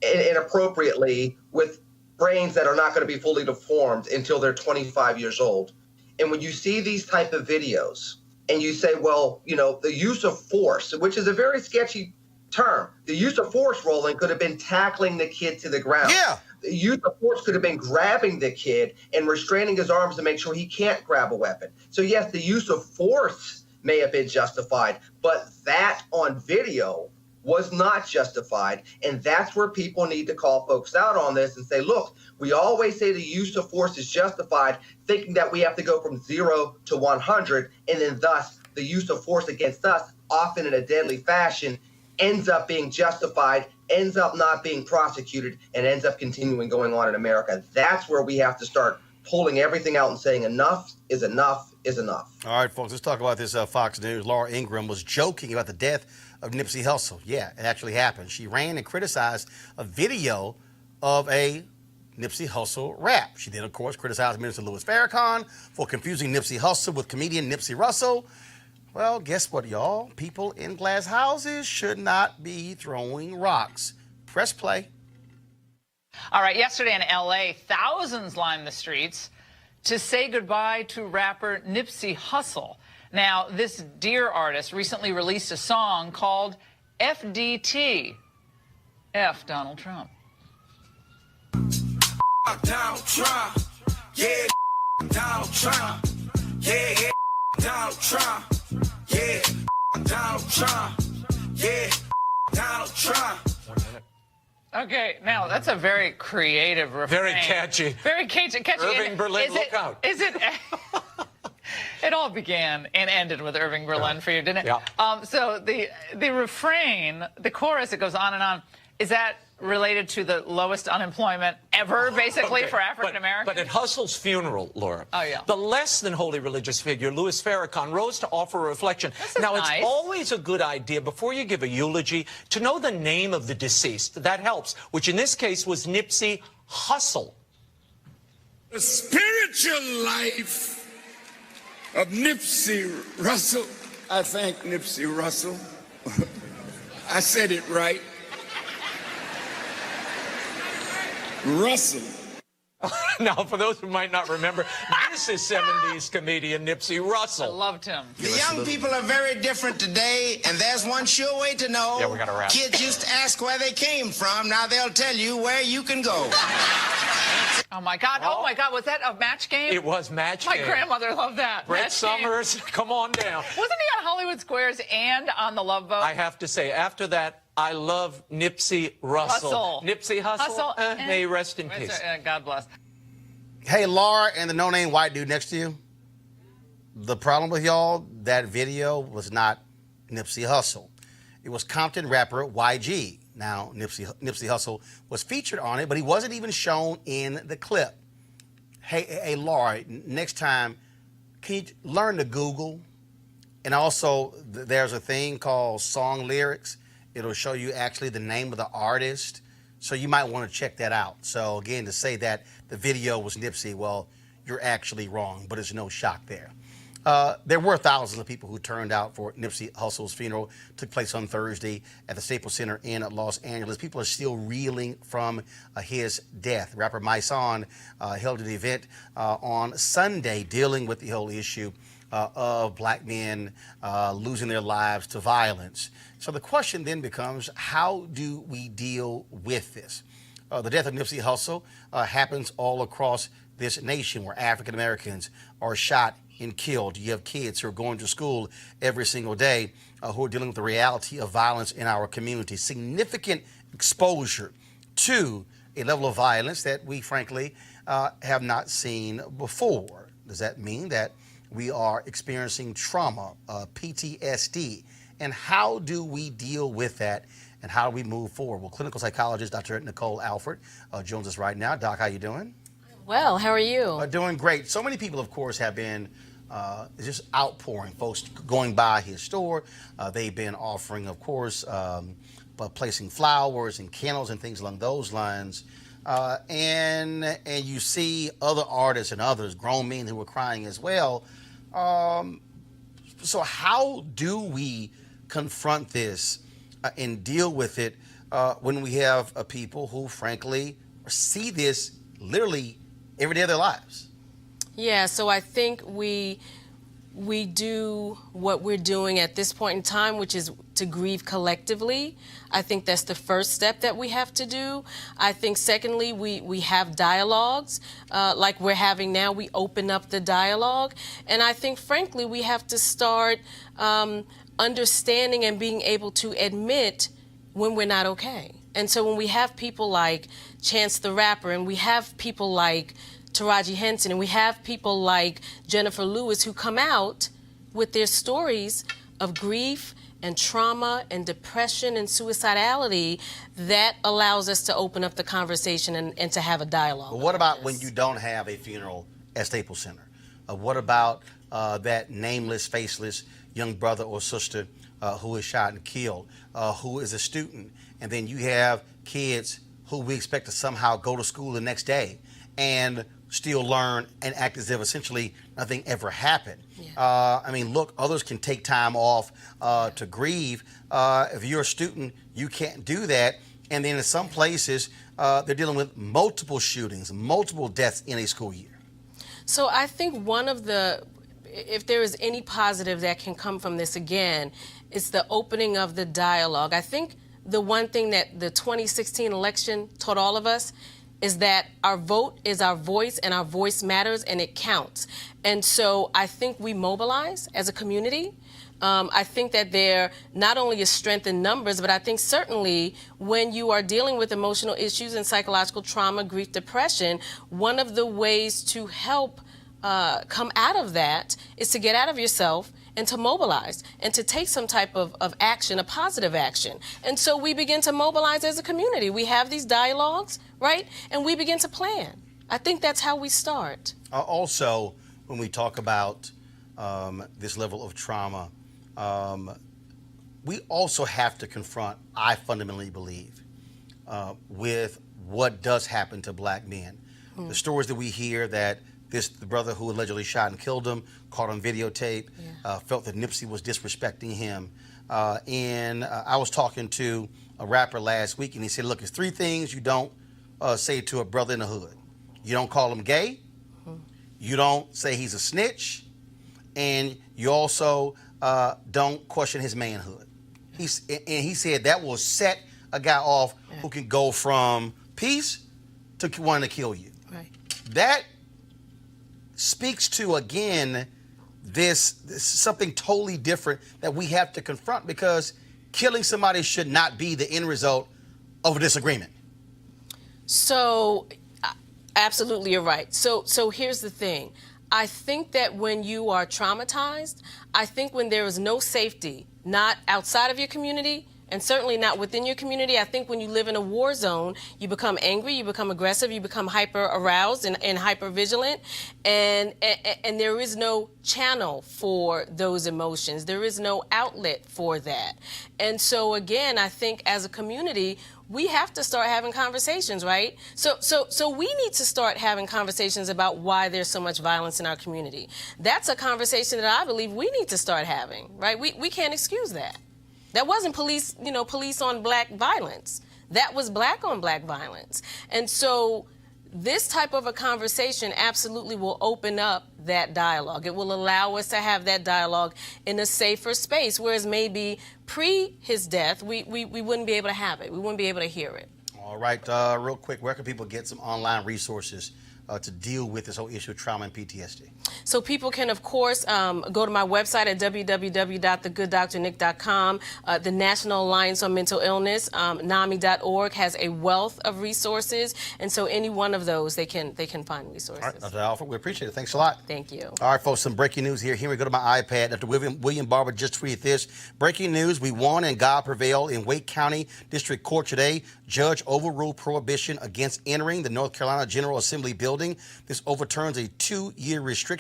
inappropriately with brains that are not going to be fully deformed until they're 25 years old. And when you see these type of videos and you say, well, you know, the use of force, which is a very sketchy term, the use of force, Roland, could have been tackling the kid to the ground. Yeah. The use of force could have been grabbing the kid and restraining his arms to make sure he can't grab a weapon. So, yes, the use of force may have been justified, but that on video was not justified. And that's where people need to call folks out on this and say, look, we always say the use of force is justified, thinking that we have to go from 0 to 100, and then thus the use of force against us, often in a deadly fashion, ends up being justified, ends up not being prosecuted, and ends up continuing going on in America. That's where we have to start pulling everything out and saying enough is enough is enough. All right, folks, let's talk about this Fox News. Laura Ingraham was joking about the death of Nipsey Hussle. Yeah, it actually happened. She ran and criticized a video of a Nipsey Hussle rap. She did, of course, criticize Minister Louis Farrakhan for confusing Nipsey Hussle with comedian Nipsey Russell. Well, guess what, y'all? People in glass houses should not be throwing rocks. Press play. All right, yesterday in L.A., thousands lined the streets to say goodbye to rapper Nipsey Hussle. Now, this dear artist recently released a song called FDT. F Donald Trump. Donald Trump. Yeah, Donald Trump. Yeah, Donald Trump. Yeah, Donald Trump. Yeah, Donald Trump. Okay, now that's a very creative refrain. Very catchy. Very catchy. Irving Berlin, look out. Is it? It all began and ended with Irving Berlin for you, didn't it? Yeah. So the refrain, the chorus, it goes on and on. Is that related to the lowest unemployment ever, basically, for African Americans? But at Hussle's funeral, Laura, the less than holy religious figure, Louis Farrakhan, rose to offer a reflection. Now, nice. It's always a good idea, before you give a eulogy, to know the name of the deceased. That helps, which in this case was Nipsey Hussle. The spiritual life of Nipsey Russell. I thank Nipsey Russell. I said it right. Russell. Now, for those who might not remember, this is 70s comedian Nipsey Russell. I loved him. The young people are very different today, and there's one sure way to know. Yeah, we got to wrap. Kids used to ask where they came from. Now they'll tell you where you can go. Oh, my God. Oh, my God. Was that a match game? It was match My game. grandmother loved that. Brett Match Summers, game. come on down. Wasn't he on Hollywood Squares and on The Love Boat? I have to say, after that, I love Nipsey Russell. Nipsey Hussle, may he rest in peace. God bless. Hey, Laura and the no-name white dude next to you. The problem with y'all, that video was not Nipsey Hussle. It was Compton rapper YG. Now, Nipsey Hussle was featured on it, but he wasn't even shown in the clip. Hey, Laura, next time, can you learn to Google? And also, there's a thing called song lyrics. It'll show you actually the name of the artist. So you might want to check that out. So again, to say that the video was Nipsey, well, you're actually wrong, but there's no shock there. There were thousands of people who turned out for Nipsey Hussle's funeral. Took place on Thursday at the Staples Center in Los Angeles. People are still reeling from his death. Rapper Myson held an event on Sunday dealing with the whole issue of black men losing their lives to violence. So the question then becomes, how do we deal with this? The death of Nipsey Hussle happens all across this nation where African Americans are shot and killed. You have kids who are going to school every single day who are dealing with the reality of violence in our community. Significant exposure to a level of violence that we frankly have not seen before. Does that mean that we are experiencing trauma, PTSD? And how do we deal with that? And how do we move forward? Well, clinical psychologist Dr. Nicole Alford joins us right now. Doc, how you doing? Well, how are you? Doing great. So many people, of course, have been just outpouring. Folks going by his store. They've been offering, of course, placing flowers and candles and things along those lines. And you see other artists and others, grown men who are crying as well. So how do we confront this and deal with it when we have people who, frankly, see this literally every day of their lives? Yeah, so I think we do what we're doing at this point in time, which is to grieve collectively. I think that's the first step that we have to do. I think secondly, we have dialogues like we're having now. We open up the dialogue. And I think, frankly, we have to start understanding and being able to admit when we're not okay. And so when we have people like Chance the Rapper, and we have people like Taraji Henson, and we have people like Jennifer Lewis who come out with their stories of grief and trauma and depression and suicidality, that allows us to open up the conversation and to have a dialogue. But what about when you don't have a funeral at Staples Center? What about that nameless, faceless young brother or sister who is shot and killed, who is a student, and then you have kids who we expect to somehow go to school the next day and still learn and act as if essentially nothing ever happened. Yeah. I mean, look, others can take time off to grieve. If you're a student, you can't do that. And then in some places, they're dealing with multiple shootings, multiple deaths in a school year. So I think one of the, if there is any positive that can come from this again, it's the opening of the dialogue. I think the one thing that the 2016 election taught all of us is that our vote is our voice, and our voice matters, and it counts. And so I think we mobilize as a community. I think that there not only is strength in numbers, but I think certainly when you are dealing with emotional issues and psychological trauma, grief, depression, one of the ways to help come out of that is to get out of yourself and to mobilize and to take some type of action, a positive action. And so we begin to mobilize as a community. We have these dialogues, right? And we begin to plan. I think that's how we start. Also, when we talk about this level of trauma, we also have to confront, I fundamentally believe, with what does happen to black men. The stories that we hear that the brother who allegedly shot and killed him, caught on videotape, felt that Nipsey was disrespecting him. And I was talking to a rapper last week, and he said, look, there's 3 things you don't say to a brother in the hood. You don't call him gay, you don't say he's a snitch, and you also don't question his manhood. He said that will set a guy off who can go from peace to wanting to kill you. Right. That speaks to, again, this something totally different that we have to confront, because killing somebody should not be the end result of a disagreement. So, absolutely, you're right. So here's the thing. I think that when you are traumatized, I think when there is no safety, not outside of your community, and certainly not within your community, I think when you live in a war zone, you become angry, you become aggressive, you become hyper aroused and hyper vigilant, and there is no channel for those emotions. There is no outlet for that. And so again, I think as a community, we have to start having conversations, right? So we need to start having conversations about why there's so much violence in our community. That's a conversation that I believe we need to start having, right? We can't excuse that. That wasn't police on black violence. That was black on black violence. And so this type of a conversation absolutely will open up that dialogue. It will allow us to have that dialogue in a safer space, whereas maybe pre his death, we wouldn't be able to have it. We wouldn't be able to hear it. All right, real quick, where can people get some online resources to deal with this whole issue of trauma and PTSD? So people can, of course, go to my website at www.thegooddrnick.com. The National Alliance on Mental Illness, NAMI.org, has a wealth of resources, and so any one of those they can find resources. All right, Dr. Alford, we appreciate it. Thanks a lot. Thank you. All right, folks, some breaking news here. Here we go to my iPad. Dr. William Barber just tweeted this. Breaking news, we won and God prevailed in Wake County District Court today. Judge overruled prohibition against entering the North Carolina General Assembly building. This overturns a 2-year restriction.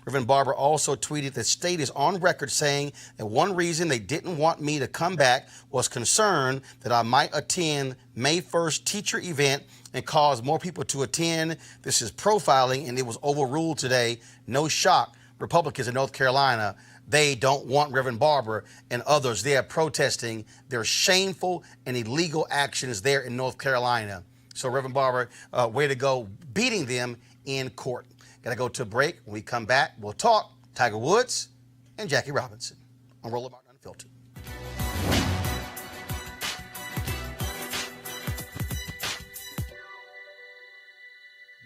Reverend Barber also tweeted the state is on record saying that one reason they didn't want me to come back was concern that I might attend May 1st teacher event and cause more people to attend. This is profiling, and it was overruled today. No shock. Republicans in North Carolina, they don't want Reverend Barber and others. They are protesting their shameful and illegal actions there in North Carolina. So Reverend Barber, way to go, beating them in court. Got to go to a break. When we come back, we'll talk Tiger Woods and Jackie Robinson on Roland Martin Unfiltered.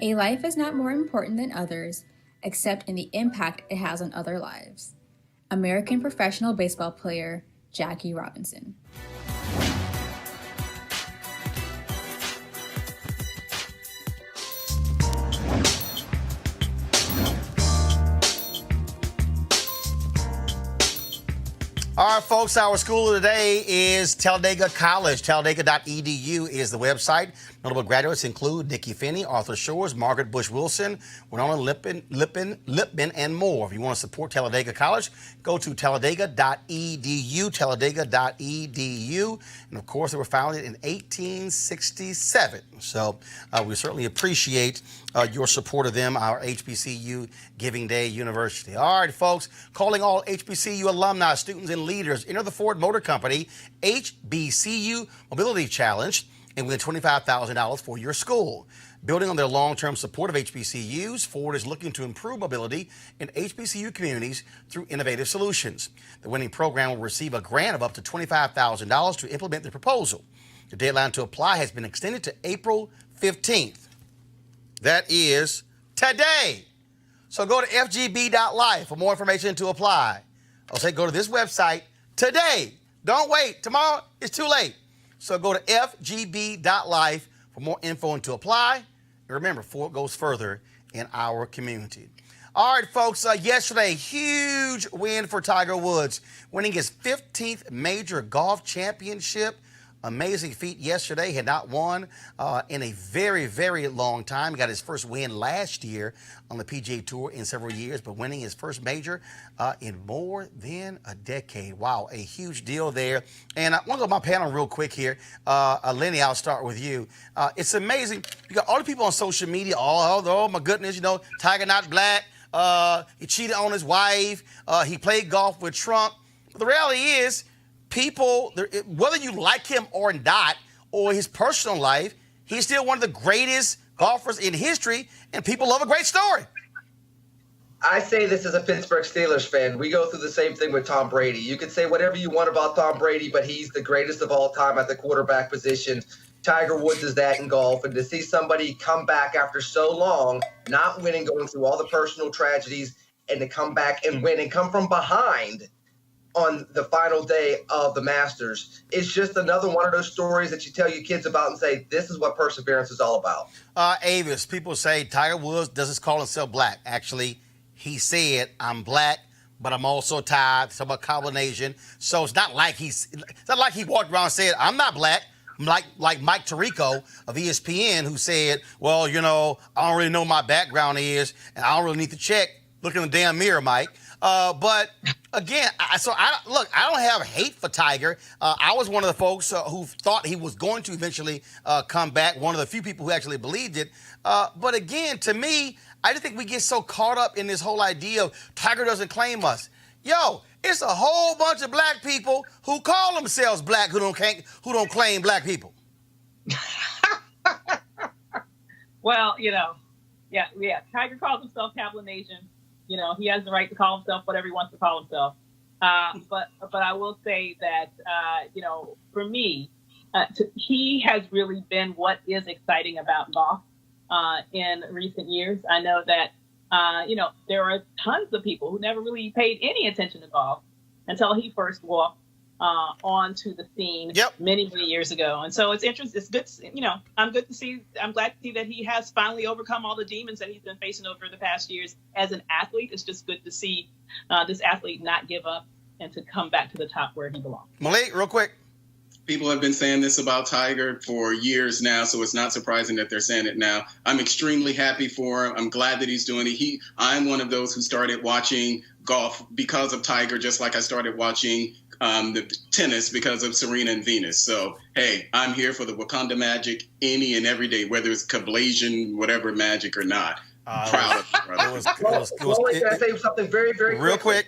A life is not more important than others, except in the impact it has on other lives. American professional baseball player Jackie Robinson. All right, folks, our school today is Talladega College. Talladega.edu is the website. Notable graduates include Nikki Finney, Arthur Shores, Margaret Bush Wilson, Winona Lipman, and more. If you want to support Talladega College, go to Talladega.edu, Talladega.edu. And, of course, they were founded in 1867. So we certainly appreciate your support of them, our HBCU Giving Day University. All right, folks, calling all HBCU alumni, students, and leaders. Enter the Ford Motor Company HBCU Mobility Challenge and win $25,000 for your school. Building on their long-term support of HBCUs, Ford is looking to improve mobility in HBCU communities through innovative solutions. The winning program will receive a grant of up to $25,000 to implement the proposal. The deadline to apply has been extended to April 15th. That is today. So go to fgb.life for more information to apply. I'll say go to this website today. Don't wait. Tomorrow it's too late. So go to fgb.life for more info and to apply. And remember, Ford goes further in our community. All right, folks, yesterday, huge win for Tiger Woods, winning his 15th major golf championship. amazing feat yesterday. Had not won in a very, very long time. He got his first win last year on the PGA Tour in several years, but winning his first major in more than a decade. Wow, a huge deal there. And I want to go to my panel real quick here. Lenny, I'll start with you. It's amazing. You got all the people on social media, oh my goodness, you know, Tiger not black. He cheated on his wife. He played golf with Trump. But the reality is, people, whether you like him or not, or his personal life, he's still one of the greatest golfers in history, and people love a great story. I say this as a Pittsburgh Steelers fan. We go through the same thing with Tom Brady. You can say whatever you want about Tom Brady, but he's the greatest of all time at the quarterback position. Tiger Woods is that in golf. And to see somebody come back after so long, not winning, going through all the personal tragedies, and to come back and win and come from behind on the final day of the Masters. It's just another one of those stories that you tell your kids about and say, this is what perseverance is all about. Avis, people say Tiger Woods doesn't call himself black. Actually, he said, I'm black, but I'm also Thai. It's about combination. So it's not like he walked around and said, I'm not black. I'm like Mike Tirico of ESPN, who said, well, you know, I don't really know what my background is, and I don't really need to check. Look in the damn mirror, Mike. But again, I don't have hate for Tiger. I was one of the folks who thought he was going to eventually come back, one of the few people who actually believed it. But again, to me, I just think we get so caught up in this whole idea of Tiger doesn't claim us. Yo, it's a whole bunch of black people who call themselves black who don't claim black people. Well, you know, yeah. Tiger calls himself Cablinasian. You know, he has the right to call himself whatever he wants to call himself. But I will say that, you know, for me, he has really been what is exciting about golf in recent years. I know that, you know, there are tons of people who never really paid any attention to golf until he first walked onto the scene many years ago. And so it's interesting. It's good. You know, I'm glad to see that he has finally overcome all the demons that he's been facing over the past years as an athlete. It's just good to see this athlete not give up and to come back to the top where he belongs. Malik, real quick. People have been saying this about Tiger for years now, so it's not surprising that they're saying it now. I'm extremely happy for him. I'm glad that he's doing it. I'm one of those who started watching golf because of Tiger, just like I started watching the tennis because of Serena and Venus. So, hey, I'm here for the Wakanda magic any and every day, whether it's Cablaisian, whatever magic or not. Proud of it, brother. Can I say something very, very real quick?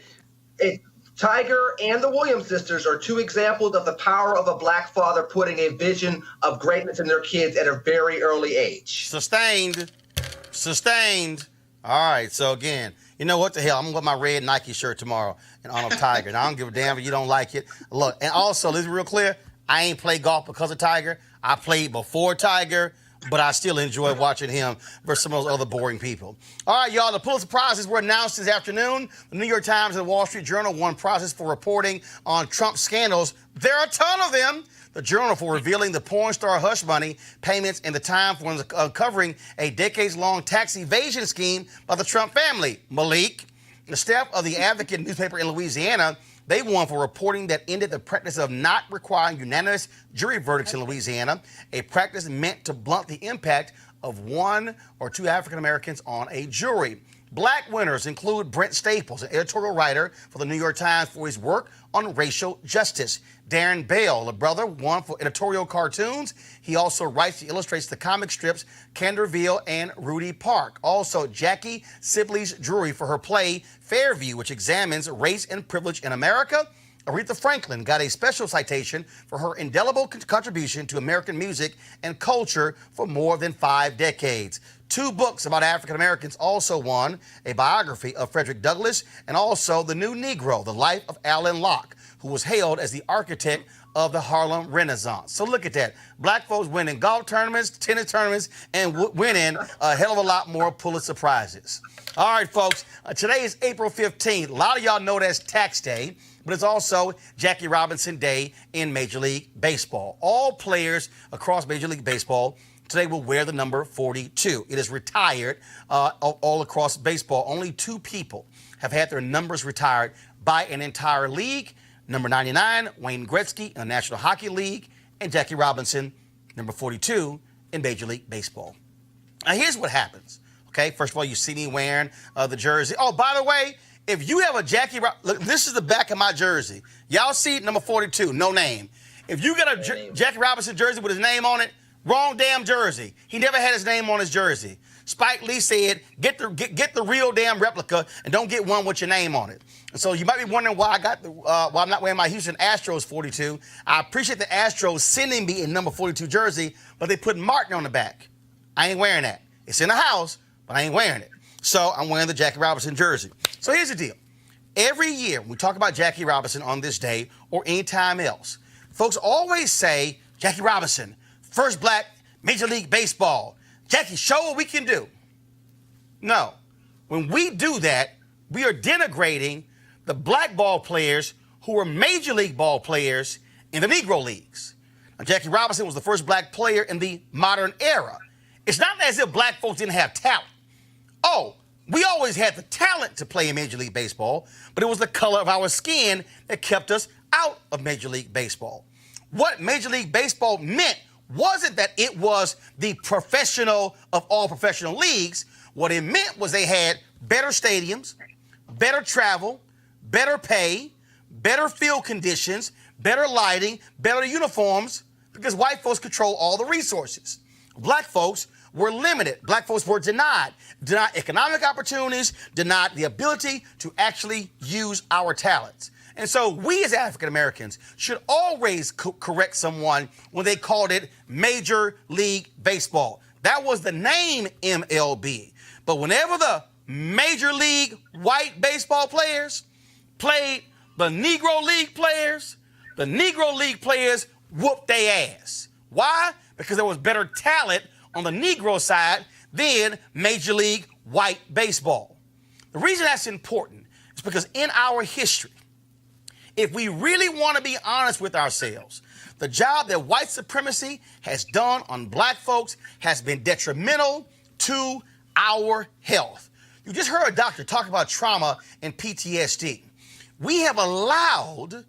Tiger and the Williams sisters are two examples of the power of a black father putting a vision of greatness in their kids at a very early age. Sustained. All right, so again, you know what the hell? I'm going to wear my red Nike shirt tomorrow in honor of Tiger. And I don't give a damn if you don't like it. Look, and also, let's be real clear, I ain't played golf because of Tiger. I played before Tiger, but I still enjoy watching him versus some of those other boring people. All right, y'all, the Pulitzer Prizes were announced this afternoon. The New York Times and the Wall Street Journal won prizes for reporting on Trump scandals. There are a ton of them. The Journal for revealing the porn star hush money payments and the Time for uncovering a decades-long tax evasion scheme by the Trump family. Malik, the staff of the Advocate newspaper in Louisiana, they won for reporting that ended the practice of not requiring unanimous jury verdicts in Louisiana, a practice meant to blunt the impact of one or two African Americans on a jury. Black winners include Brent Staples, an editorial writer for the New York Times for his work on racial justice. Darren Bale, the brother, won for editorial cartoons. He also writes and illustrates the comic strips Canterville and Rudy Park. Also, Jackie Sibley's jury for her play Fairview, which examines race and privilege in America. Aretha Franklin got a special citation for her indelible contribution to American music and culture for more than 5 decades. 2 books about African Americans also won, a biography of Frederick Douglass and also The New Negro, The Life of Alan Locke, who was hailed as the architect of the Harlem Renaissance. So look at that. Black folks winning golf tournaments, tennis tournaments, and winning a hell of a lot more Pulitzer Prizes. All right, folks, today is April 15th. A lot of y'all know that's tax day, but it's also Jackie Robinson Day in Major League Baseball. All players across Major League Baseball today will wear the number 42. It is retired all across baseball. Only 2 people have had their numbers retired by an entire league. Number 99, Wayne Gretzky in the National Hockey League, and Jackie Robinson, number 42 in Major League Baseball. Now, here's what happens. Okay, first of all, you see me wearing the jersey. Oh, by the way, if you have a look, this is the back of my jersey. Y'all see number 42, no name. If you got a Jackie Robinson jersey with his name on it, wrong damn jersey. He never had his name on his jersey. Spike Lee said, get the real damn replica and don't get one with your name on it. And so you might be wondering why why I'm not wearing my Houston Astros 42. I appreciate the Astros sending me a number 42 jersey, but they put Martin on the back. I ain't wearing that. It's in the house, but I ain't wearing it. So I'm wearing the Jackie Robinson jersey. So here's the deal. Every year, when we talk about Jackie Robinson on this day or any time else, folks always say, Jackie Robinson, first black Major League Baseball. Jackie, show what we can do. No. When we do that, we are denigrating the black ball players who were Major League ball players in the Negro Leagues. Now, Jackie Robinson was the first black player in the modern era. It's not as if black folks didn't have talent. Oh, we always had the talent to play in Major League Baseball, but it was the color of our skin that kept us out of Major League Baseball. What Major League Baseball meant wasn't that it was the professional of all professional leagues. What it meant was they had better stadiums, better travel, better pay, better field conditions, better lighting, better uniforms, because white folks control all the resources. Black folks were limited. Black folks were denied economic opportunities, denied the ability to actually use our talents. And so we as African Americans should always correct someone when they called it Major League Baseball. That was the name MLB. But whenever the Major League white baseball players played the Negro League players whooped their ass. Why? Because there was better talent on the Negro side than Major League white baseball. The reason that's important is because in our history, if we really want to be honest with ourselves, the job that white supremacy has done on black folks has been detrimental to our health. You just heard a doctor talk about trauma and PTSD. We have allowed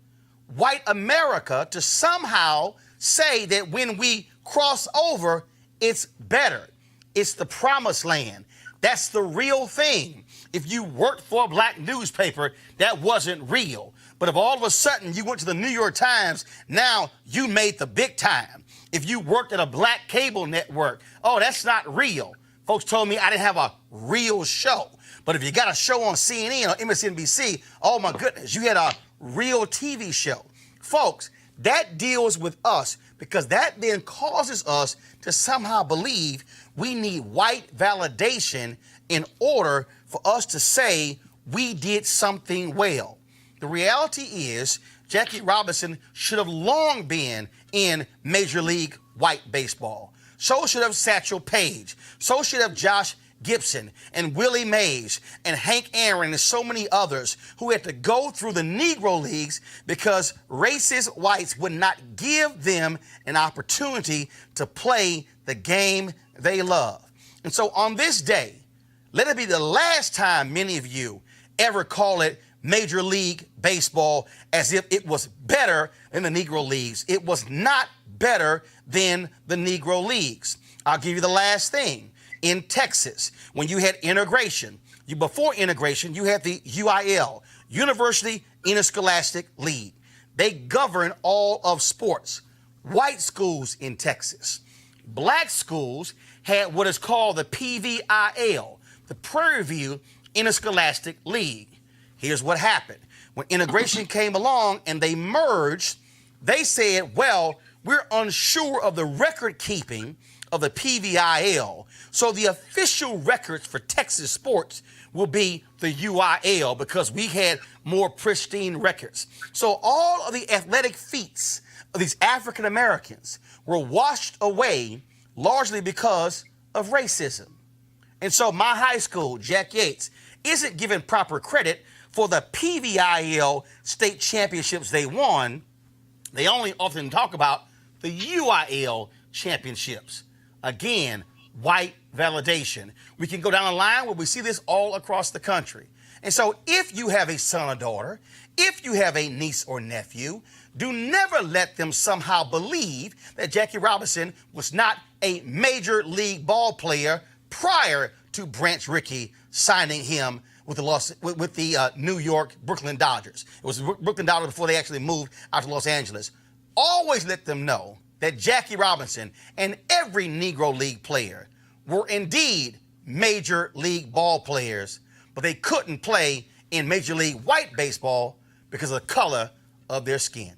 white America to somehow say that when we cross over, it's better. It's the promised land. That's the real thing. If you worked for a black newspaper, that wasn't real. But if all of a sudden you went to the New York Times, now you made the big time. If you worked at a black cable network, oh, that's not real. Folks told me I didn't have a real show. But if you got a show on CNN or MSNBC, oh my goodness, you had a real TV show. Folks, that deals with us because that then causes us to somehow believe we need white validation in order for us to say we did something well. The reality is Jackie Robinson should have long been in Major League white baseball. So should have Satchel Paige. So should have Josh Gibson and Willie Mays and Hank Aaron and so many others who had to go through the Negro Leagues because racist whites would not give them an opportunity to play the game they love. And so on this day, let it be the last time many of you ever call it Major League Baseball as if it was better than the Negro Leagues. It was not better than the Negro Leagues. I'll give you the last thing. In Texas, when you had integration, before integration, you had the UIL, University Interscholastic League. They govern all of sports. White schools in Texas. Black schools had what is called the PVIL, the Prairie View Interscholastic League. Here's what happened. When integration came along and they merged, they said, well, we're unsure of the record keeping of the PVIL. So the official records for Texas sports will be the UIL because we had more pristine records. So all of the athletic feats of these African Americans were washed away largely because of racism. And so my high school, Jack Yates, isn't given proper credit for the PVIL state championships they won. They only often talk about the UIL championships. Again, white validation. We can go down the line where we see this all across the country. And so if you have a son or daughter, if you have a niece or nephew, do never let them somehow believe that Jackie Robinson was not a major league ball player prior to Branch Rickey signing him with the New York Brooklyn Dodgers. It was Brooklyn Dodgers before they actually moved out to Los Angeles. Always let them know that Jackie Robinson and every Negro League player were indeed major league ball players, but they couldn't play in Major League white baseball because of the color of their skin.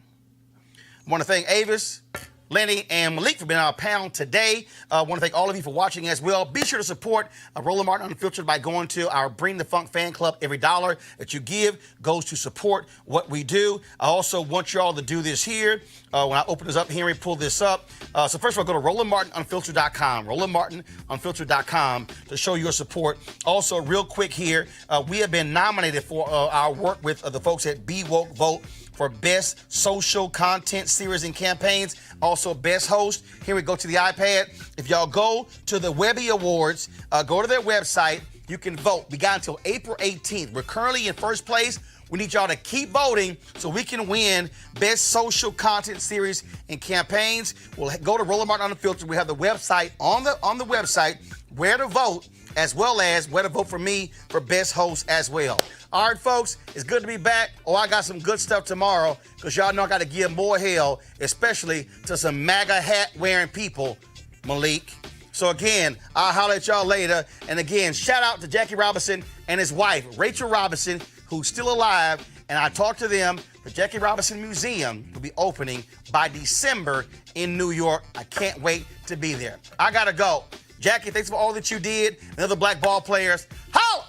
I want to thank Avis, Lenny, and Malik for being on our panel today. I want to thank all of you for watching as well. Be sure to support Roland Martin Unfiltered by going to our Bring the Funk fan club. Every dollar that you give goes to support what we do. I also want you all to do this here. When I open this up, Henry, pull this up. So first of all, go to RolandMartinUnfiltered.com, RolandMartinUnfiltered.com to show your support. Also, real quick here, we have been nominated for our work with the folks at Be Woke Vote for Best Social Content Series and Campaigns. Also, Best Host. Here we go to the iPad. If y'all go to the Webby Awards, go to their website, you can vote. We got until April 18th. We're currently in first place. We need y'all to keep voting so we can win Best Social Content Series and Campaigns. We'll go to Roland Martin Unfiltered. We have the website on the website where to vote, as well as where to vote for me for Best Host as well. All right, folks, it's good to be back. Oh, I got some good stuff tomorrow because y'all know I got to give more hell, especially to some MAGA hat-wearing people, Malik. So again, I'll holler at y'all later. And again, shout out to Jackie Robinson and his wife, Rachel Robinson, who's still alive. And I talked to them. The Jackie Robinson Museum will be opening by December in New York. I can't wait to be there. I got to go. Jackie, thanks for all that you did. And other black ball players, holla!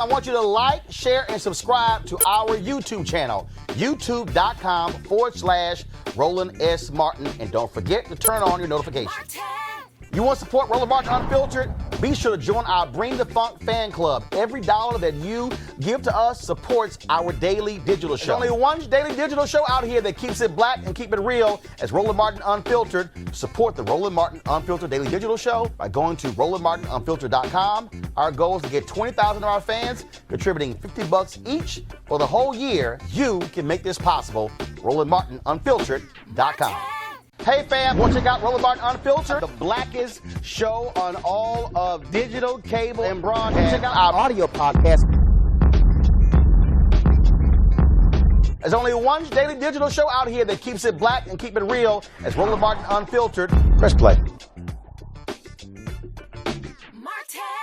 I want you to like, share, and subscribe to our YouTube channel, youtube.com/Roland S. Martin. And don't forget to turn on your notifications. You want to support Roland Martin Unfiltered? Be sure to join our Bring the Funk fan club. Every dollar that you give to us supports our daily digital show. There's only one daily digital show out here that keeps it black and keep it real as Roland Martin Unfiltered. Support the Roland Martin Unfiltered daily digital show by going to RolandMartinUnfiltered.com. Our goal is to get 20,000 of our fans contributing $50 each for the whole year. You can make this possible. RolandMartinUnfiltered.com. Hey fam, want to check out Roland Martin Unfiltered, the blackest show on all of digital, cable, and broadcast. Check out our audio podcast. There's only one daily digital show out here that keeps it black and keep it real as Roland Martin Unfiltered. Press play. Martin.